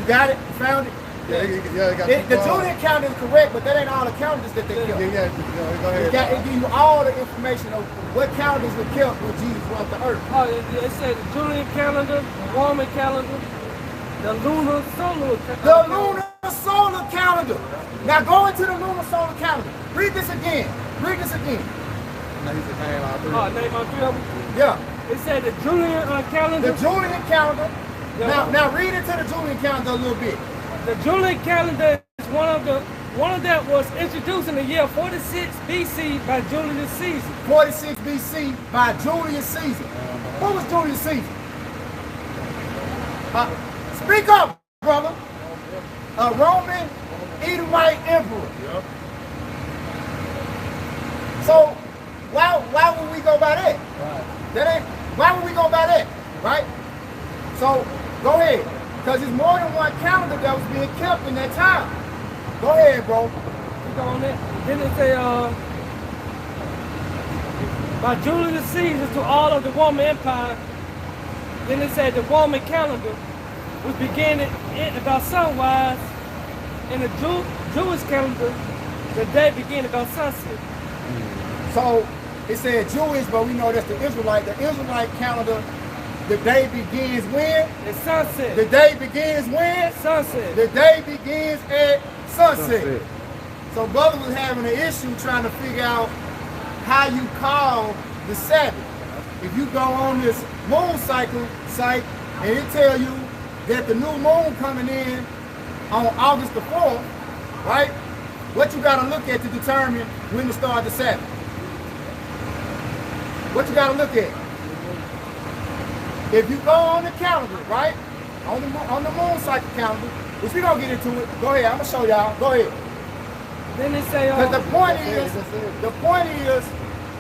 You got it? You found it? The Julian calendar is correct, but that ain't all the calendars that they kept. Go ahead. It gives you all the information of what calendars were kept when Jesus walked the earth. Oh, it said the Julian calendar, the Roman calendar, the lunar solar calendar. The lunar solar calendar. Now go into the lunar solar calendar. Read this again. Read this again. Name all three. Name all three of them? Yeah. It said the Julian calendar. The Julian calendar. Yeah. Now read into the Julian calendar a little bit. The Julian calendar is one of that was introduced in the year 46 BC by Julius Caesar. 46 BC by Julius Caesar. Who was Julius Caesar? Speak up, brother. A Roman Edomite emperor. Yep. So why would we go by that? Why would we go by that? Right? So go ahead. Because there's more than one calendar that was being kept in that time. Go ahead, bro. Click on it. Then it say by Julius Caesar to all of the Roman Empire. Then it said the Roman calendar was beginning about sunrise. In the Jewish calendar, the day began about sunset. So it said Jewish, but we know that's the Israelite. The Israelite calendar, the day begins when? At sunset. The day begins when? Sunset. The day begins at sunset. So brother was having an issue trying to figure out how you call the Sabbath. If you go on this moon cycle site and it tell you that the new moon coming in on August the 4th, right? What you gotta look at to determine when to start the Sabbath? What you gotta look at? If you go on the calendar, right? On the moon cycle calendar, which we gonna get into it. Go ahead, I'm gonna show y'all. Go ahead. Then they say Because the point is,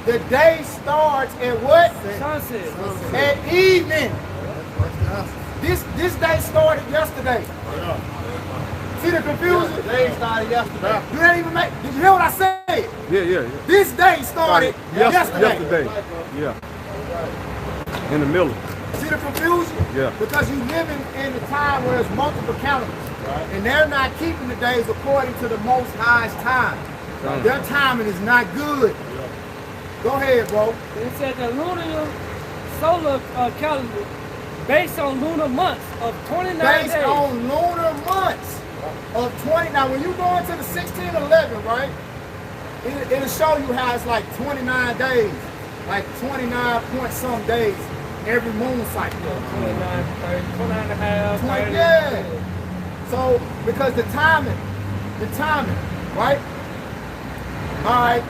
the day starts at what? sunset. At evening. This day started yesterday. See the confusion? The day started yesterday. You didn't even make. Did you hear what I said? Yeah. This day started yesterday. Yeah. In the middle. See the confusion? Yeah. Because you living in a time where there's multiple calendars. Right. And they're not keeping the days according to the Most High's time. Their timing is not good. Go ahead, bro. It said the lunar solar calendar based on lunar months of 29 Based days. on lunar months of 20. Now, when you go into the 1611, right, it'll show you how it's like 29 days, like 29 point some days every moon cycle. 29, 30, 29 and a half, 30. Yeah. So, because the timing, right? All right.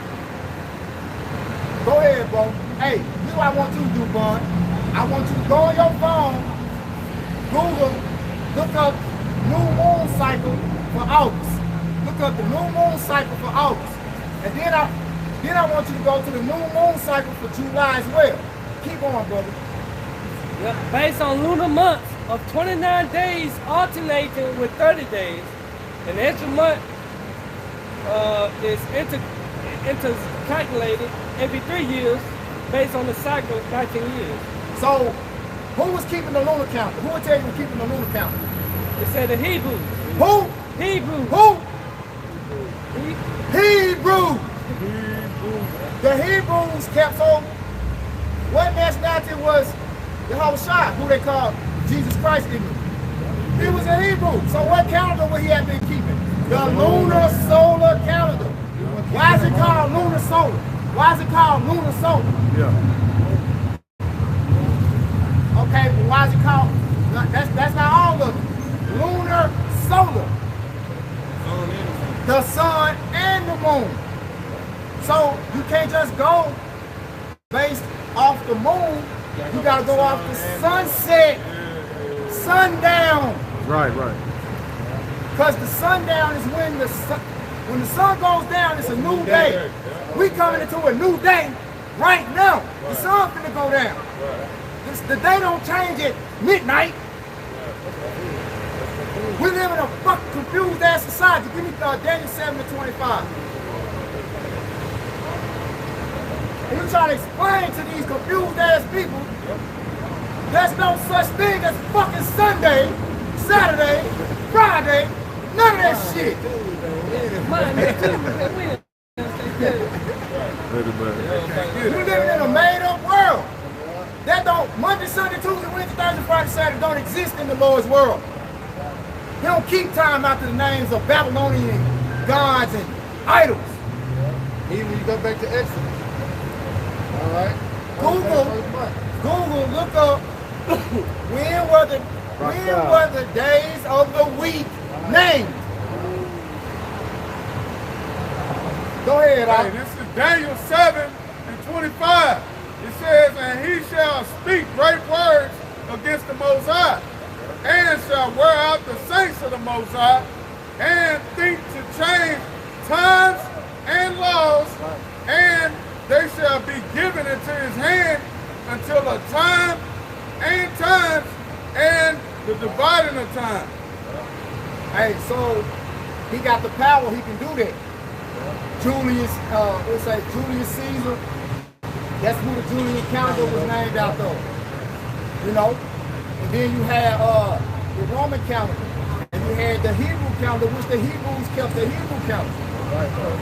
Go ahead, bro. Hey, this is what I want you to do, Bun. I want you to go on your phone, Google, look up new moon cycle for August. Look up the new moon cycle for August. And then I want you to go to the new moon cycle for July as well. Keep on, brother. Yep. Based on lunar months of 29 days alternating with 30 days. An extra month is intercalculated every 3 years based on the cycle of 19 years. So, who was keeping the lunar calendar? Who would tell you was keeping the lunar calendar? It said the Hebrews. Who? Hebrews. Who? He- Hebrew. The Hebrews kept on. What nationality was Yahushua, who they called Jesus Christ ignorant? He was a Hebrew. So what calendar would he have been keeping? The lunar solar calendar. Why is it called lunar solar? Why is it called lunar solar? Yeah. Okay, but why is it called? That's not all of it. Lunar solar. The sun and the moon. So you can't just go based off the moon. You gotta go off the sunset, sundown. Right. Because the sundown is when the sun goes down, it's a new day. We coming into a new day right now. The sun finna go down. The day don't change at midnight. We live in a fucking confused ass society. Give me Daniel 7:25. And you try to explain to these confused ass people, there's no such thing as fucking Sunday, Saturday, Friday, none of that shit. You're living in a made up world. That don't, Monday, Sunday, Tuesday, Wednesday, Thursday, Friday, Saturday don't exist in the Lord's world. He don't keep time after the names of Babylonian gods and idols. Even when you go back to Exodus. All right. Google, look up when were the days of the week named? Go ahead, Hey, this is Daniel 7:25. It says, and he shall speak great words against the Most High, and shall wear out the saints of the Most High, and think to change times and laws, and they shall be given into his hand until a time and times and the dividing of time. Hey, so he got the power, he can do that. Julius Caesar, that's who the Julian calendar was named after. You know? And then you had the Roman calendar. And you had the Hebrew calendar, which the Hebrews kept the Hebrew calendar.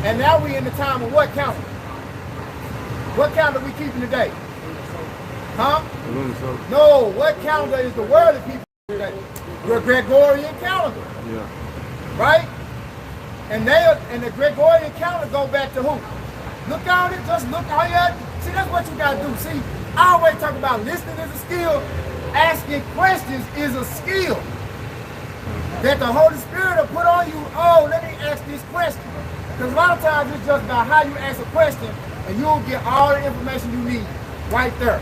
And now we in the time of what calendar? What calendar we keeping today? Huh? No, what calendar is the worldly people today? Your Gregorian calendar. Yeah. Right? And the Gregorian calendar go back to who? Look out it, just look out here. See, that's what you gotta do. See, I always talk about listening is a skill, asking questions is a skill. That the Holy Spirit will put on you, oh, let me ask this question. Because a lot of times it's just about how you ask a question and you'll get all the information you need right there.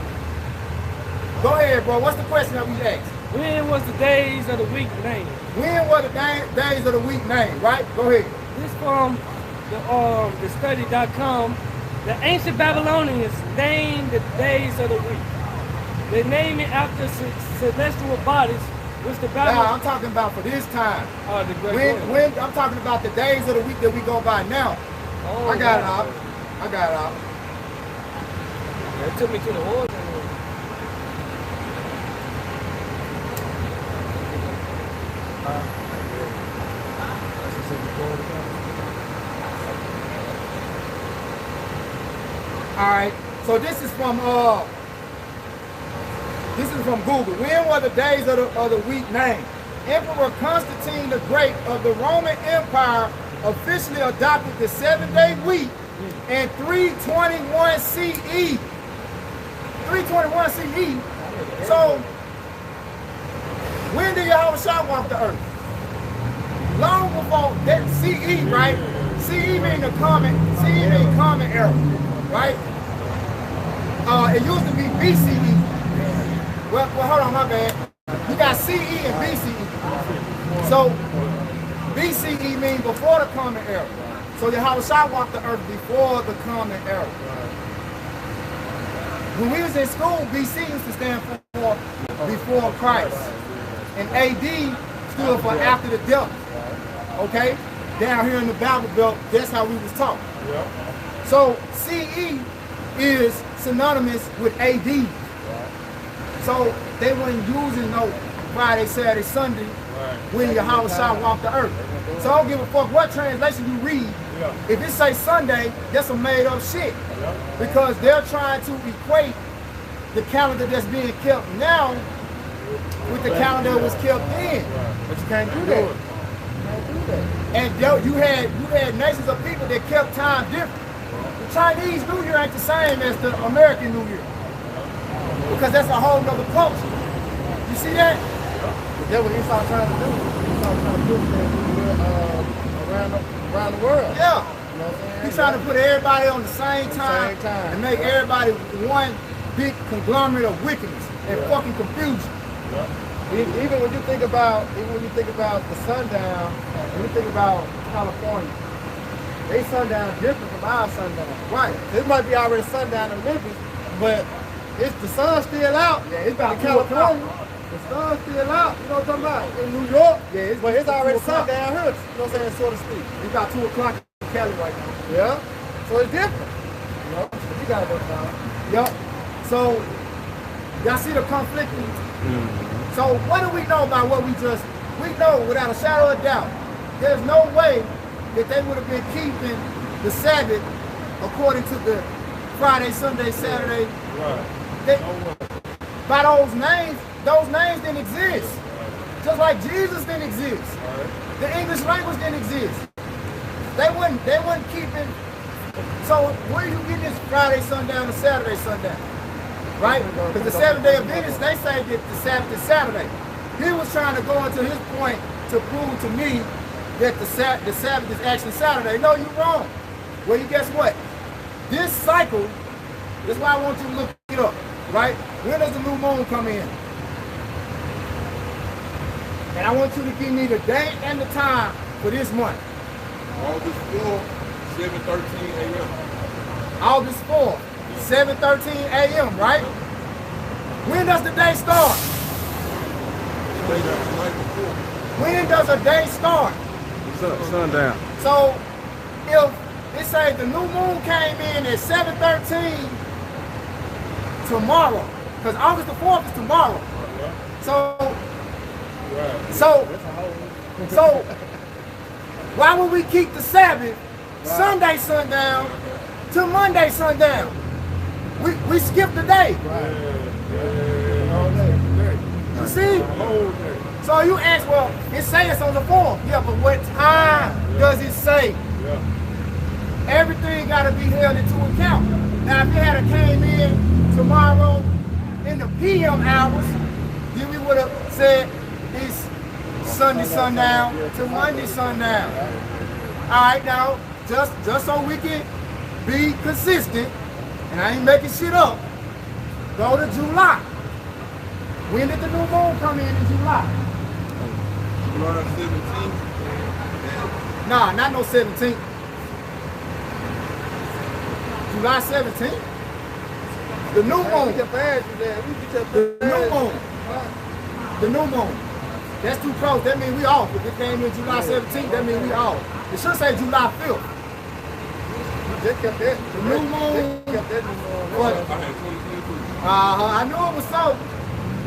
Go ahead, bro. What's the question that we asked? When was the days of the week named? When were the days of the week named, right? Go ahead. This from the study.com. The ancient Babylonians named the days of the week. They named it after celestial bodies, which the Now, Babylonians. I'm talking about for this time. The Gregorian. When I'm talking about the days of the week that we go by now. Oh, I got it wow. out. I got it out. It took me to the order. All right. So this is from Google. When were the days of the week named? Emperor Constantine the Great of the Roman Empire officially adopted the 7-day week in 321 CE. 321 CE. So when did Yahushua walk the earth? Long before that CE, right? CE means common era, right? It used to be BCE. Well, hold on, my bad. You got CE and BCE. So BCE means before the common era. So Yahushua walked the earth before the common era. When we was in school, BC used to stand for before Christ. And AD stood for after the death. Okay? Down here in the Bible Belt, that's how we was taught. So CE is synonymous with AD. So they weren't using no Friday, Saturday, Sunday when Yahushua walked the earth. So I don't give a fuck what translation you read. If it say Sunday, that's some made up shit. Because they're trying to equate the calendar that's being kept now with the calendar that was kept then. But you can't do that. And you had nations of people that kept time different. The Chinese New Year ain't the same as the American New Year. Because that's a whole nother culture. You see that? But that's what Esau trying to do. Esau trying to do around the world. Yeah. You know what I'm saying? He's trying to put everybody on the same time and make everybody one big conglomerate of wickedness and fucking confusion. Even when you think about the sundown, when you think about California, they sundown different from our sundown. Right. This might be already sundown in Memphis, but the sun's still out. Yeah, it's about in California. The sun's still out. You know what I'm talking about? In New York, but it's already sundown here. You know what I'm saying, so to speak. It's about 2 o'clock in Cali right now. Yeah. So it's different. You know, but you gotta go down. Yup. So y'all see the conflicting. So what do we know about what we know without a shadow of doubt, there's no way that they would have been keeping the Sabbath according to the Friday, Sunday, Saturday. Right. By those names didn't exist. Just like Jesus didn't exist. Right. The English language didn't exist. They wasn't keeping. So where are you getting this Friday sundown and Saturday sundown? Right? Because the 7th day of Adventists, they say that the Sabbath is Saturday. He was trying to go into his point to prove to me that the Sabbath is actually Saturday. No, you're wrong. Well, you guess what? This cycle, that's why I want you to look it up, right? When does the new moon come in? And I want you to give me the date and the time for this month. August 4th, 7:13 a.m. August 4th. 7:13 a.m., right? When does the day start? When does a day start? Sundown. So if it says the new moon came in at 7:13 tomorrow, because August the 4th is tomorrow. So why would we keep the Sabbath Sunday sundown to Monday sundown? We skipped the day. You see? So you ask, well, it says on the 4th. Yeah, but what time does it say? Everything got to be held into account. Now, if it had came in tomorrow in the PM hours, then we would have said it's Sunday sundown to Monday sundown. All right, now, just so we can be consistent, and I ain't making shit up, go to July. When did the new moon come in July? July 17th. Nah, not no 17th. July 17th? The new moon. The new moon. That's too close. That means we off. If it came in July 17th, that means we off. It should say July 5th. Just kept that. The new moon. I had 2022. I knew it was so.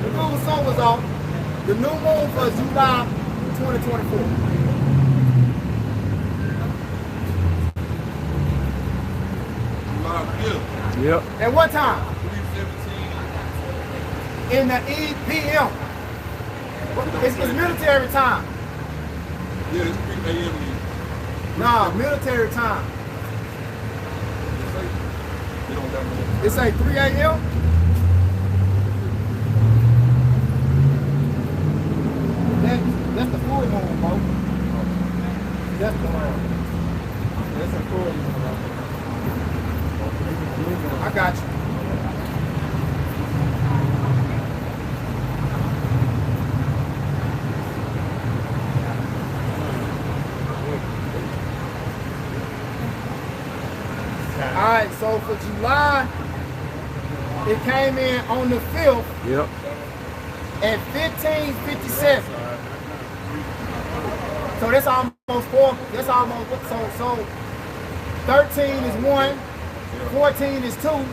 The new moon was off. The new moon for July 2024. July 5th. Yep. At what time? In the PM. It's military time. Yeah, it's 3 a.m. Nah, military time. It's like 3 a.m. That's the full moon, bro. That's the moon. That's a full moon. I got you. Alright, so for July, it came in on the 5th. Yep. At 15:57. So that's almost 4. That's almost so 13 is 1, 14 is 2,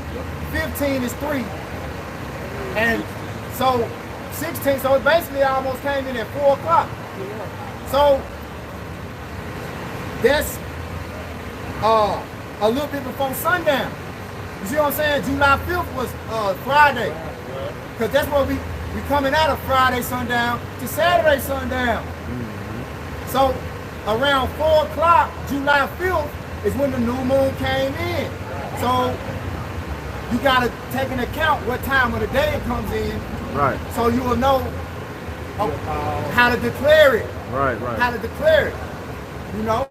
15 is 3, and so 16. So it basically almost came in at 4 o'clock. So that's a little bit before sundown. You see what I'm saying? July 5th was Friday, because that's what we coming out of Friday sundown to Saturday sundown. So around 4 o'clock, July 5th is when the new moon came in. So you gotta take into account what time of the day it comes in. Right. So you will know how to declare it. Right. How to declare it. You know?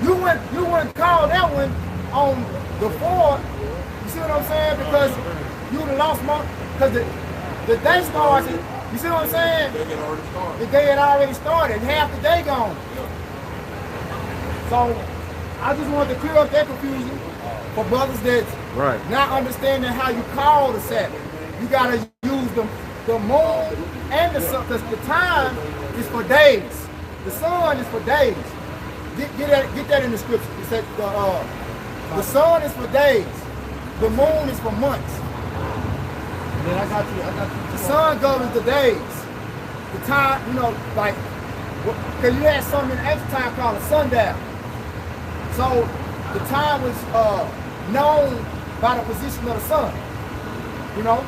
You wouldn't call that one on the 4th. You see what I'm saying? Because you would have lost more. Because the day starts, you see what I'm saying? The day had already started, half the day gone. So I just wanted to clear up that confusion for brothers that's not understanding how you call the Sabbath. You gotta use the moon and the sun, because the time is for days. The sun is for days. Get that in the scripture. It said the sun is for days. The moon is for months. Then I got you. The sun governs the days. The time, you know, like, because you had something in ancient time called a sundown. So the time was known by the position of the sun. You know?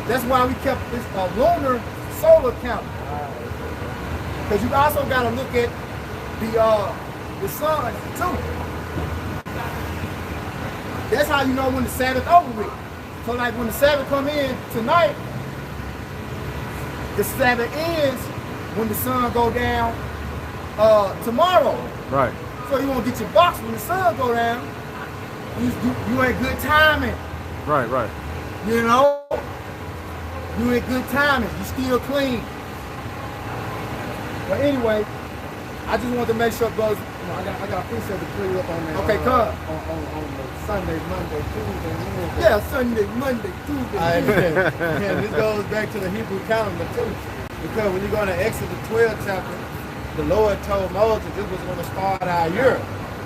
That's why we kept this lunar solar calendar. Because you also got to look at the sun too. That's how you know when the Sabbath over with. So like when the Sabbath come in tonight, the Sabbath ends when the sun go down tomorrow. Right. So you won't get your box when the sun go down. You ain't good timing. Right. You know? You ain't good timing. You still clean. But anyway, I just wanted to make sure, brothers. I got a precept to clear up on that. Okay, come. On the Sunday, Monday, Tuesday, Wednesday. Yeah, Sunday, Monday, Tuesday. And this goes back to the Hebrew calendar too. Because when you go to Exodus 12 chapter, the Lord told Moses this was going to start our year.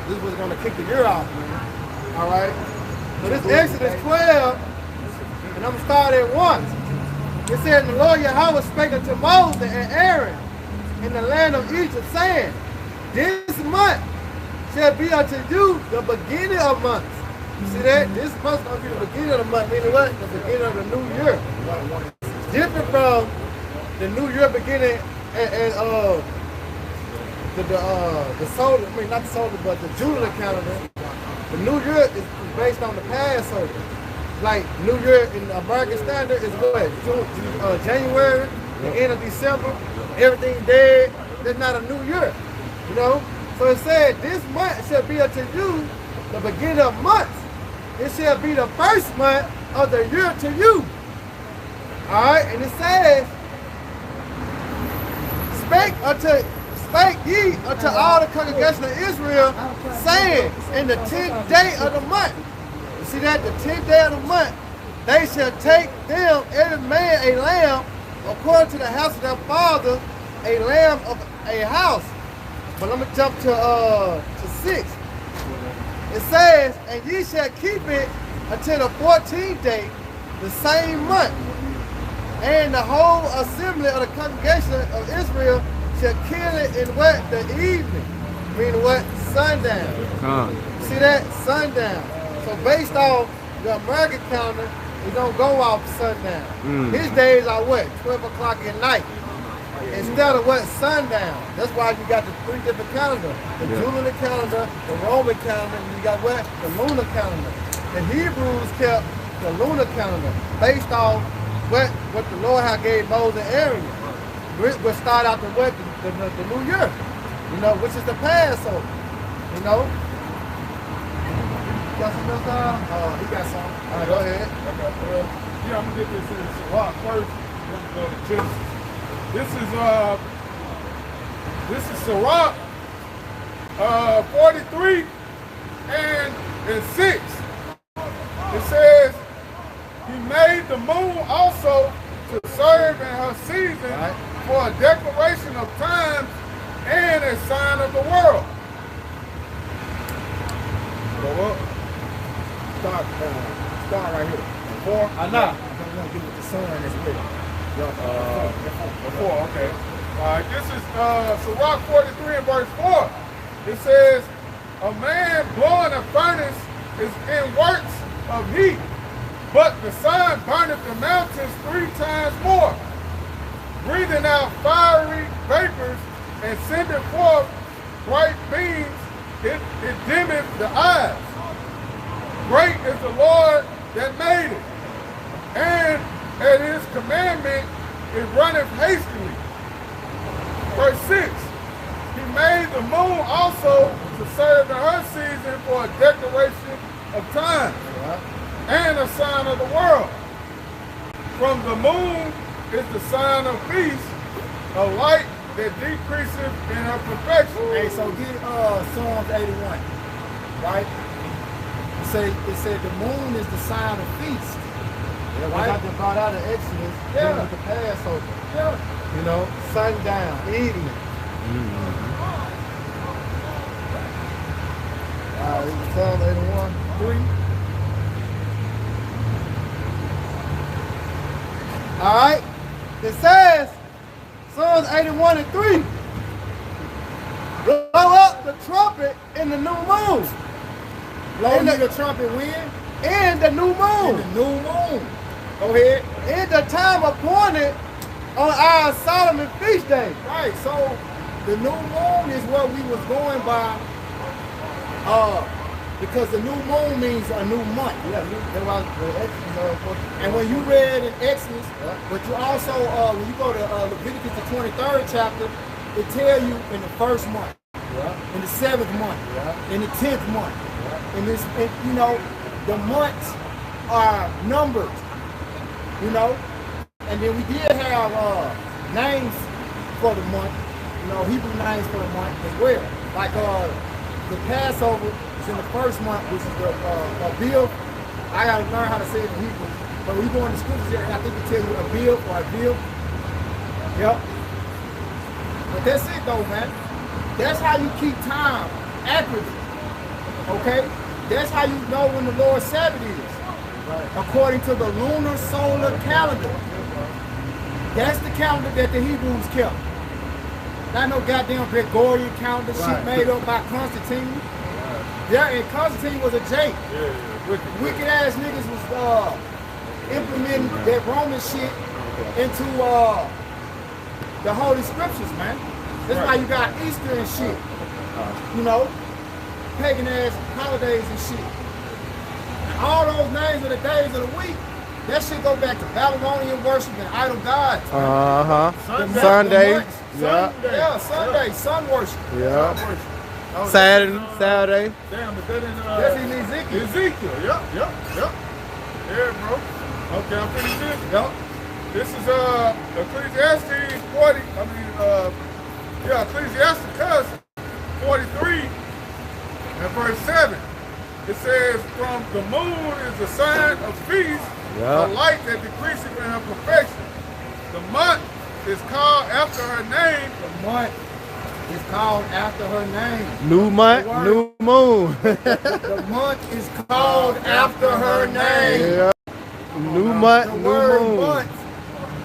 This was going to kick the year off, man. All right? So this Exodus 12, and I'm going to start at once. It said, the Lord Yahweh spake unto Moses and Aaron in the land of Egypt, saying, this month shall be unto you the beginning of months. You see that? This month going to be the beginning of the month, meaning what? The beginning of the new year. It's different from the new year beginning and the solar, I mean not the solar, but the Julian calendar. The new year is based on the Passover. Like New Year in the American standard is what? January, the end of December, everything dead. That's not a new year, you know? So it said, this month shall be unto you the beginning of months. It shall be the first month of the year to you. All right, and it says, spake ye unto all the congregation of Israel, saying, in the 10th day of the month. You see that? The 10th day of the month, they shall take them, every man a lamb, according to the house of their father, a lamb of a house. But let me jump to 6. It says, and ye shall keep it until the 14th day, the same month. And the whole assembly of the congregation of Israel shall kill it in what? The evening. Meaning what? Sundown. See that? Sundown. So based off the American calendar, it don't go off sundown. His days are what? 12 o'clock at night. Instead of what? Sundown. That's why you got the 3 different calendars. The Julian calendar, the Roman calendar, and you got what? The lunar calendar. The Hebrews kept the lunar calendar based off what the Lord had gave Moses and Aaron. We'll start out the what? The new year. You know, which is the Passover. You know? You got some else, He got some. All right, go ahead. Okay, well, yeah, I'm gonna get this in Sirach first. Let's go to Genesis. This is Sirach 43 and 6. It says, he made the moon also to serve in her season for a declaration of times and a sign of the world. Go up. Start right here. 4? I'm going to give it the sun as well. Before, okay. This is Sirach 43 and verse 4. It says, a man blowing a furnace is in works of heat, but the sun burneth the mountains 3 times more, breathing out fiery vapors and sending forth bright beams. It dimmeth the eyes. Great is the Lord that made it, and at his commandment it runneth hastily. Verse 6, he made the moon also to serve in her season for a declaration of time and a sign of the world. From the moon is the sign of peace, a light that decreaseth in her perfection. Hey, so get Psalms 81, right? It said the moon is the sign of feast. Yeah, we got them brought out of Exodus. Yeah. With the Passover. Yeah. You know, sundown, evening. It was Psalm 81, 3. All right. It says, Psalms 81 and 3. Blow up the trumpet in the new moon. Blow the trumpet when? In the new moon. In the new moon. Go ahead. In the time appointed on our Solomon feast day. Right, so the new moon is what we was going by, because the new moon means a new month. Yeah, that was the Exodus. And when you read in Exodus, but you also, when you go to Leviticus the 23rd chapter, it tell you in the first month, in the 7th month, in the 10th month. And this, you know, the months are numbered, you know. And then we did have names for the month, you know, Hebrew names for the month as well. Like the Passover is in the first month, which is the Aviv. I gotta learn how to say it in Hebrew. But when you go in the scriptures, I think it tells you Aviv or Aviv. Yep. But that's it though, man. That's how you keep time accurately. Okay? That's how you know when the Lord's Sabbath is. Right. According to the lunar solar calendar. That's the calendar that the Hebrews kept. Not no goddamn Gregorian calendar shit made up by Constantine. Yeah, and Constantine was a J. Wicked ass niggas was implementing that Roman shit into the Holy Scriptures, man. That's why you got Easter and shit. You know? Pagan ass holidays and shit. And all those names of the days of the week, that shit go back to Babylonian worship and idol gods. Sunday. Yeah, Sunday, sun worship. Yeah. Saturday. Damn, is that in That's in Ezekiel. Ezekiel, yep. Yeah, bro. Okay, I'm finished this. Yep. This is Ecclesiastes 40. Ecclesiasticus 43 and verse 7. It says, from the moon is the sign of feast, a light that decreases in her perfection. The month is called after her name. The month is called after her name. New month, new moon. The month is called after her name. Yeah. New month, The new word moon. month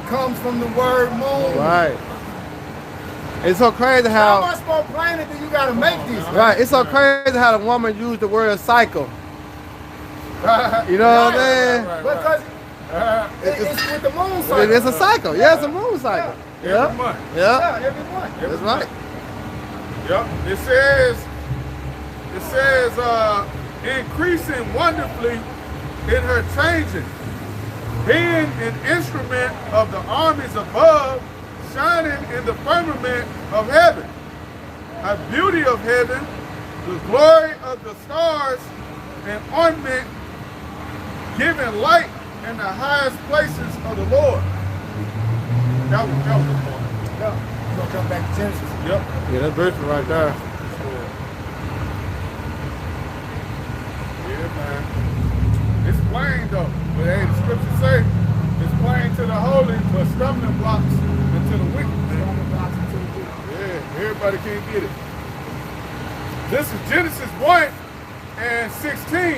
comes from the word moon. Right. It's so crazy How how. much more planet do you gotta make this? Right. It's so crazy how the woman used the word cycle. You know what I'm saying? Because it's with the moon cycle. It's a cycle. Yeah, it's a moon cycle. Every month. Yeah. Every month. That's right. Yep. It says, increasing wonderfully in her changing, being an instrument of the armies above, shining in the firmament of heaven, a beauty of heaven, the glory of the stars, and ornament giving light in the highest places of the Lord. That was the point. Yeah. We're gonna come back to Genesis. Yep. Yeah, that's beautiful right there. Yeah, man. It's plain though. But hey, the scriptures say it's plain to the holy, but stumbling blocks and to the wicked. Yeah, everybody can't get it. This is Genesis 1 and 16. Let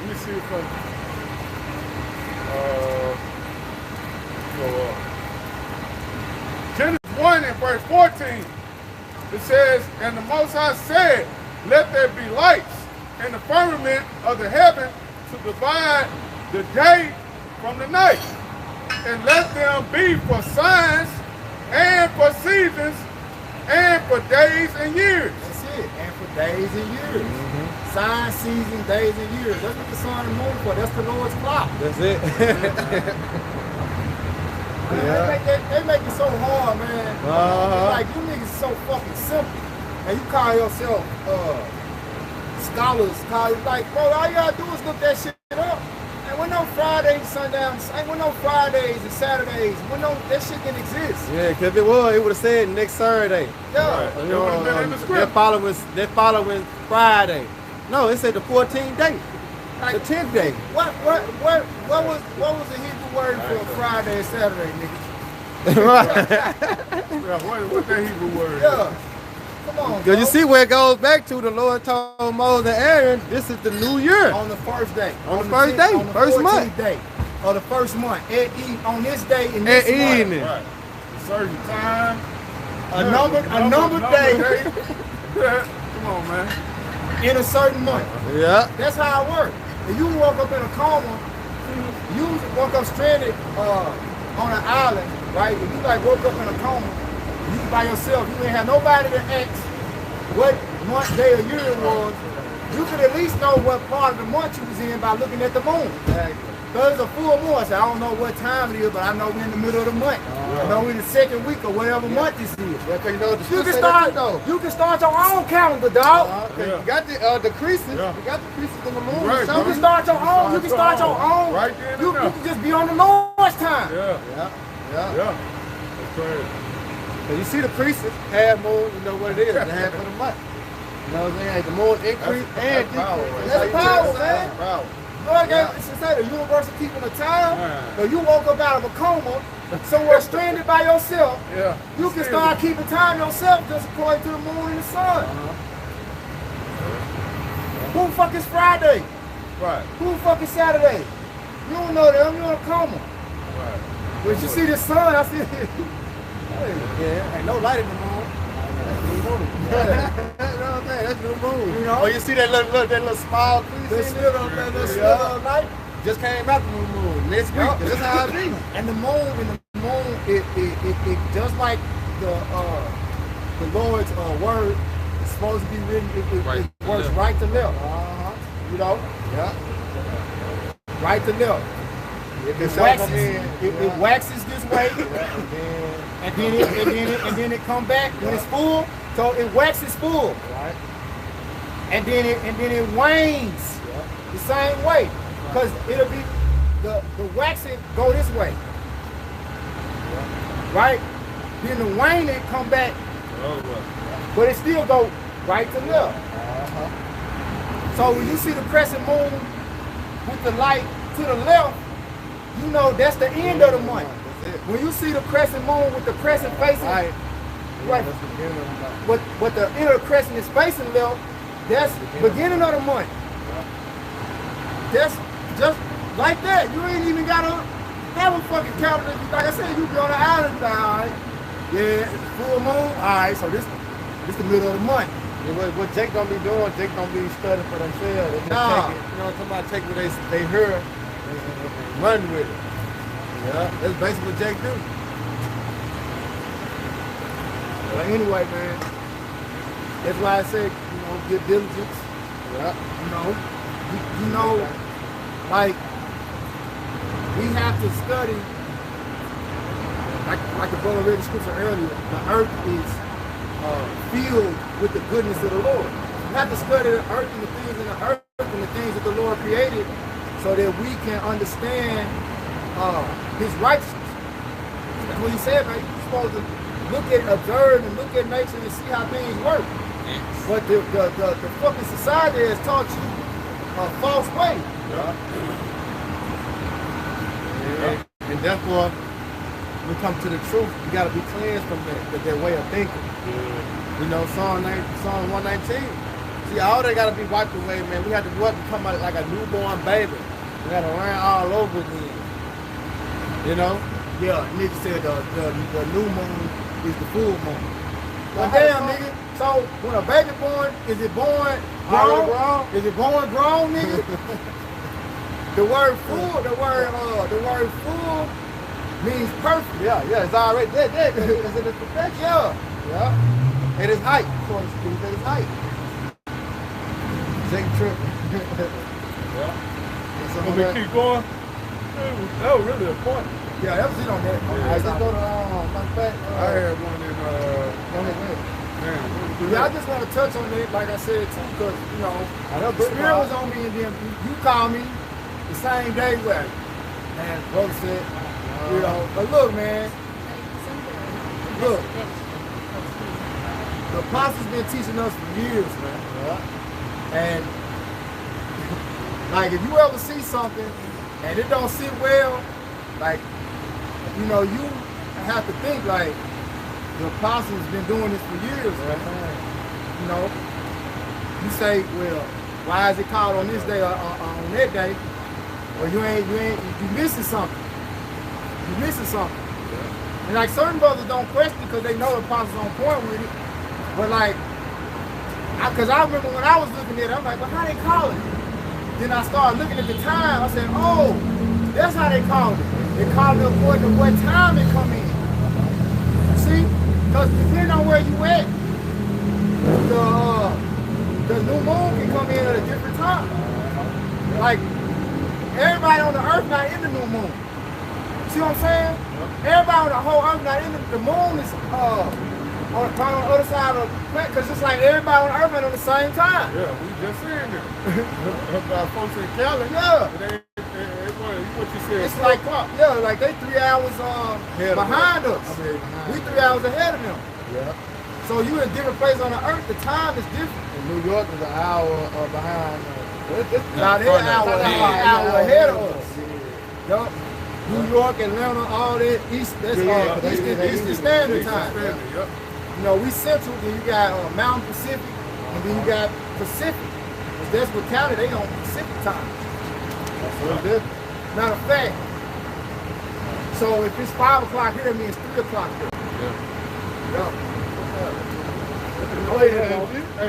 me see if I go up. Genesis 1 and verse 14. It says, and the Most High said, let there be lights in the firmament of the heaven to divide the day from the night, and let them be for signs and for seasons and for days and years. That's it. And for days and years. Signs, seasons, days and years. That's what the sun and moon for. That's the Lord's clock. That's it. They make it so hard, man. Like, you niggas so fucking simple. And you call yourself scholars. Like, bro, all you gotta do is look that shit up. And when no Fridays, Sundowns, ain't when no Fridays and Saturdays, when no, that shit didn't exist. Yeah, because it would have said next Saturday. Yeah. It would have been in the script. That following Friday. No, it said the 14th day. Like, The 10th day. What was the Hebrew word for Friday and Saturday, niggas? Right. Yeah, what that Hebrew word? Yeah. Come on, Because you see where it goes back to, the Lord told Moses and Aaron, this is the new year. On the first day. On the first day, on the first 14th month. day of the first month. On this day in At this month. evening. Right. A certain time. A numbered day Come on, man. in a certain month. Yeah. That's how it works. If you woke up in a coma, you woke up stranded on an island, right? If you like woke up in a coma, you by yourself, you didn't have nobody to ask what month, day, or year it was. You could at least know what part of the month you was in by looking at the moon. Because it's a full moon. So I don't know what time it is, but I know we're in the middle of the month. I know we're in the second week or whatever month this is. Yeah, 'cause you know, You can start your own calendar, dog. You got the creases. Yeah. You got the creases in the moon. Right, You can start your own. You can start your own. Right then You and can just be on the Lord's time. Yeah. Yeah. Yeah. That's crazy. So you see the creases, half moon, you know what it is, the half of the month. You know what I'm saying? The moon increase and decrease. That's power, man. Power. Lord gave us to say the universal keeping the time. So you woke up out of a coma, somewhere stranded by yourself. Yeah. You can start keeping time yourself just according to the moon and the sun. Who the fuck is Friday? Right. Who the fuck is Saturday? You don't know them, you're in a coma. Right. But you see the sun, I see Yeah, ain't no light in the moon. That's new moon. You know what I'm saying? That's new moon. You know? Oh, you see that little small crease This in little, there? that little sliver of light. Just came out the new moon. Next week. Yup. That's how it be. And the moon, it just like the Lord's word is supposed to be written, it works right to left. You know? Yeah. Right to left. It waxes this way, and then it come back when it's full. So it waxes full, Right. and then it wanes the same way, because it'll be the waxing go this way, right? Then the waning come back, but it still go right to left. So when you see the crescent moon with the light to the left, you know that's the end of the month. When you see the crescent moon with the crescent facing right, but the inner crescent is facing left, that's beginning of the month. That's just like that. You ain't even gotta have a fucking calendar. Like I said, you be on the island, all right. Yeah, it's full moon. All right, so this the middle of the month. What Jake gonna be doing, Jake gonna be studying for themselves. They just take it, you know what I'm talking about? Take what they hear and run with it. Yeah, that's basically what Jake do. But anyway, man, that's why I said, you know, get diligence. Yeah. You know, like, we have to study, like the brother read the scripture earlier, the earth is filled with the goodness of the Lord. We have to study the earth and the things in the earth and the things that the Lord created so that we can understand his righteousness. That's what he said, man. You're supposed to look at, observe, and look at nature and see how things work. But the fucking society has taught you a false way. And therefore, when we come to the truth, you got to be cleansed from that way of thinking. You know, Psalm 119. See, all that got to be wiped away, man. We have to grow up and become like a newborn baby. We got to learn all over again. You know? Yeah, nigga said the new moon is the full moon. Well, damn, nigga. So when a baby born, is it born grown? Is it born grown, nigga? The word full means perfect. Yeah, it's already dead. It's in its perfection. Yeah. It is height, so to speak. It is height. Jake tripping. So we keep going. That was really a point. Yeah, that was it on that. Alright, let's go to my fact. I had one in Go ahead. Yeah, I just want to touch on it, like I said too, because you know, the spirit was on me, and then you called me the same day where, man, brother said, you know, but look, man, look, the apostles been teaching us for years, man, and like if you ever see something and it don't sit well, like, you know, you have to think like, the apostles been doing this for years, man. You know, you say, well, why is it called on this day or on that day? Well, you missing something. You missing something. And like certain brothers don't question because they know the apostles on point with it. But like, because I remember when I was looking at it, I'm like, well, how they call it? Then I started looking at the time. I said, oh, that's how they called it. They called it according to what time it come in. See? Because depending on where you at, the new moon can come in at a different time. Like, everybody on the earth not in the new moon. See what I'm saying? Everybody on the whole earth not in the moon is on the other side of the planet, because it's like everybody on the earth ain't on the same time. Yeah, we just saying that. About folks in Cali. Yeah. What you said. It's like, yeah, like they 3 hours behind us. We 3 hours ahead of them. Yeah. So you in a different place on the earth, the time is different. And New York is an hour behind. Now they're an hour ahead of us. Yup. New York, Atlanta, all that Eastern Standard Time. You know, we Central, then you got Mountain Pacific, and then you got Pacific. That's what Cali, they on Pacific time. That's what it is. Matter of fact, so if it's 5 o'clock here, it means 3 o'clock here. Yeah. Hey,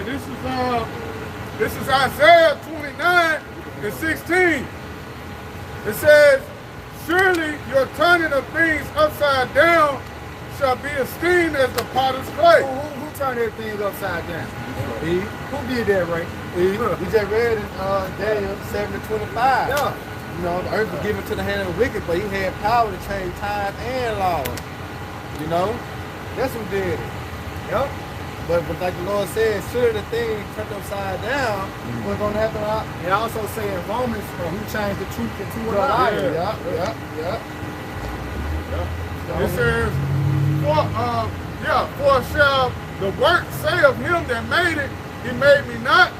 this is Isaiah 29 and 16. It says, surely your turning of things upside down shall be esteemed as the potter's clay. Who turned everything upside down? Eve. Who did that, Ray? Eve. We just read in Daniel 7:25. Yeah. You know, the earth was given to the hand of the wicked, but he had power to change time and laws. You know? That's who did it. Yep. But like the Lord said, should the thing turned upside down, what's going to happen? It also say in Romans, who changed the truth into a lie. Yeah. It says, for shall the work say of him that made it, he made me not?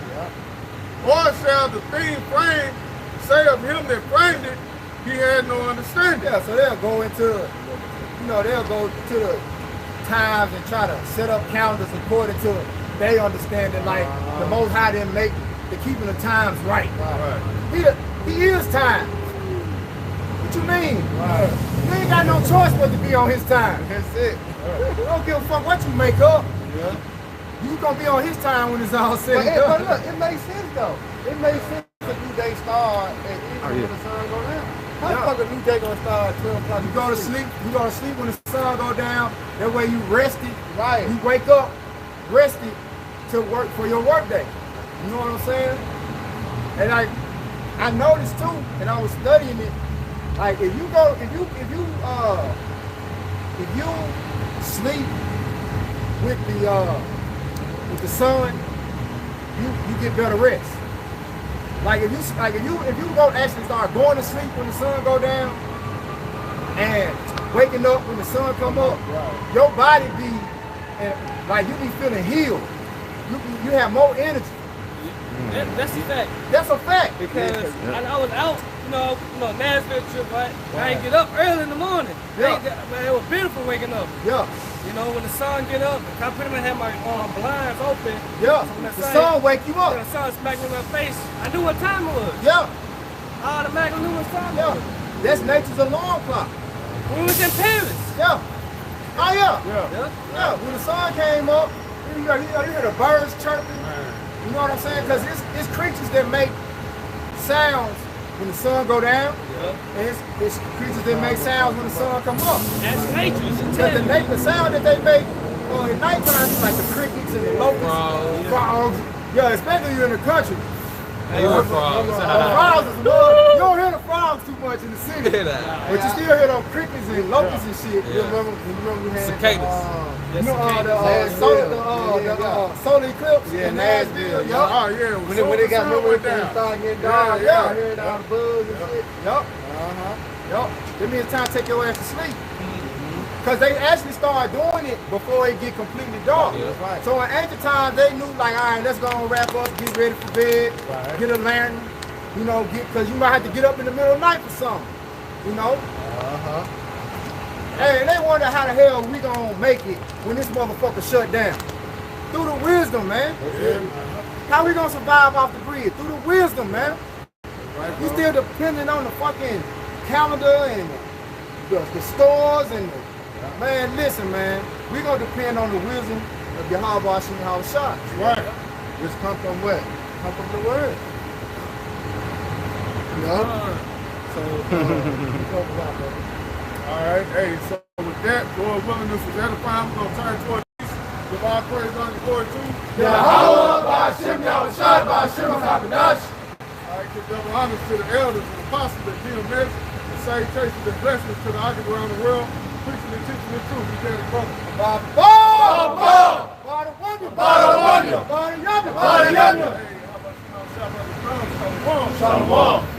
Or shall the thing framed say of him that framed it, he had no understanding? Yeah, so they'll go into, they'll go to the times and try to set up calendars according to they understanding, like the Most High didn't make the keeping the times right. He is time. What you mean? You ain't got no choice but to be on his time. That's it. We don't give a fuck what you make up. Yeah. You gonna be on his time when it's all said and But done. look, it makes sense though. It makes sense if new day start at evening when the sun go down. How the fuck a new day gonna start at 12 o'clock? You go to sleep. You go to sleep when the sun go down. That way you rested. Right. You wake up rested to work for your work day. You know what I'm saying? And I noticed too, and I was studying it. Like if you sleep with the sun, you get better rest. Like if you go actually start going to sleep when the sun go down and waking up when the sun come up, your body be like you be feeling healed. You have more energy. That's a fact. That's a fact. Because I was out, Nashville trip, right? I ain't get up early in the morning. Yeah. Man, it was beautiful waking up. Yeah. You know, when the sun get up, I pretty much had my blinds open. Yeah. So when The sun wake you up. When the sun smacked me in my face, I knew what time it was. Yeah. I automatically knew what time it was. That's nature's alarm clock. When we was in Paris. Yeah. Oh yeah. Yeah. Yeah. When the sun came up, you hear the birds chirping. You know what I'm saying? Because it's creatures that make sounds when the sun go down. Yeah. And it's creatures that make sounds when the sun come up. That's nature. Because the sound that they make at nighttime is like the crickets and the locusts, frogs. Yeah, especially in the country. Hey, what frogs? Frogs is you don't hear the frogs too much in the city. But you still hear those crickets and locusts and shit. You remember we had Cicadas. the solar eclipse in Nashville. Oh yeah, When they got sun when went it down. started getting dark, Yeah. hearing all the bugs and shit. Yup. Yup. That means it's time to take your ass to sleep. Because they actually started doing it before it get completely dark. Yeah, that's right. So in ancient times, they knew like, all right, let's go and wrap up, get ready for bed, get a lantern, because you might have to get up in the middle of the night for something, Hey, and they wonder how the hell we gonna make it when this motherfucker shut down. Through the wisdom, man. How we gonna survive off the grid? Through the wisdom, man. We still depending on the fucking calendar and the stores and man, listen, man. We gonna depend on the wisdom of Yahweh Shem Shah. Right. Which come from what? Come from the word. So, talk about that. All right, hey, so with that, Lord willing, this is edifying. We're going to turn toward peace. Give all praise on the Lord too. Yahweh Shem Shah, Shem HaKadosh. All right, give double honors to the elders and apostles that did this, and salutations and blessings to the audience around the world, preaching and teaching the truth. We tell the brother. Shalom.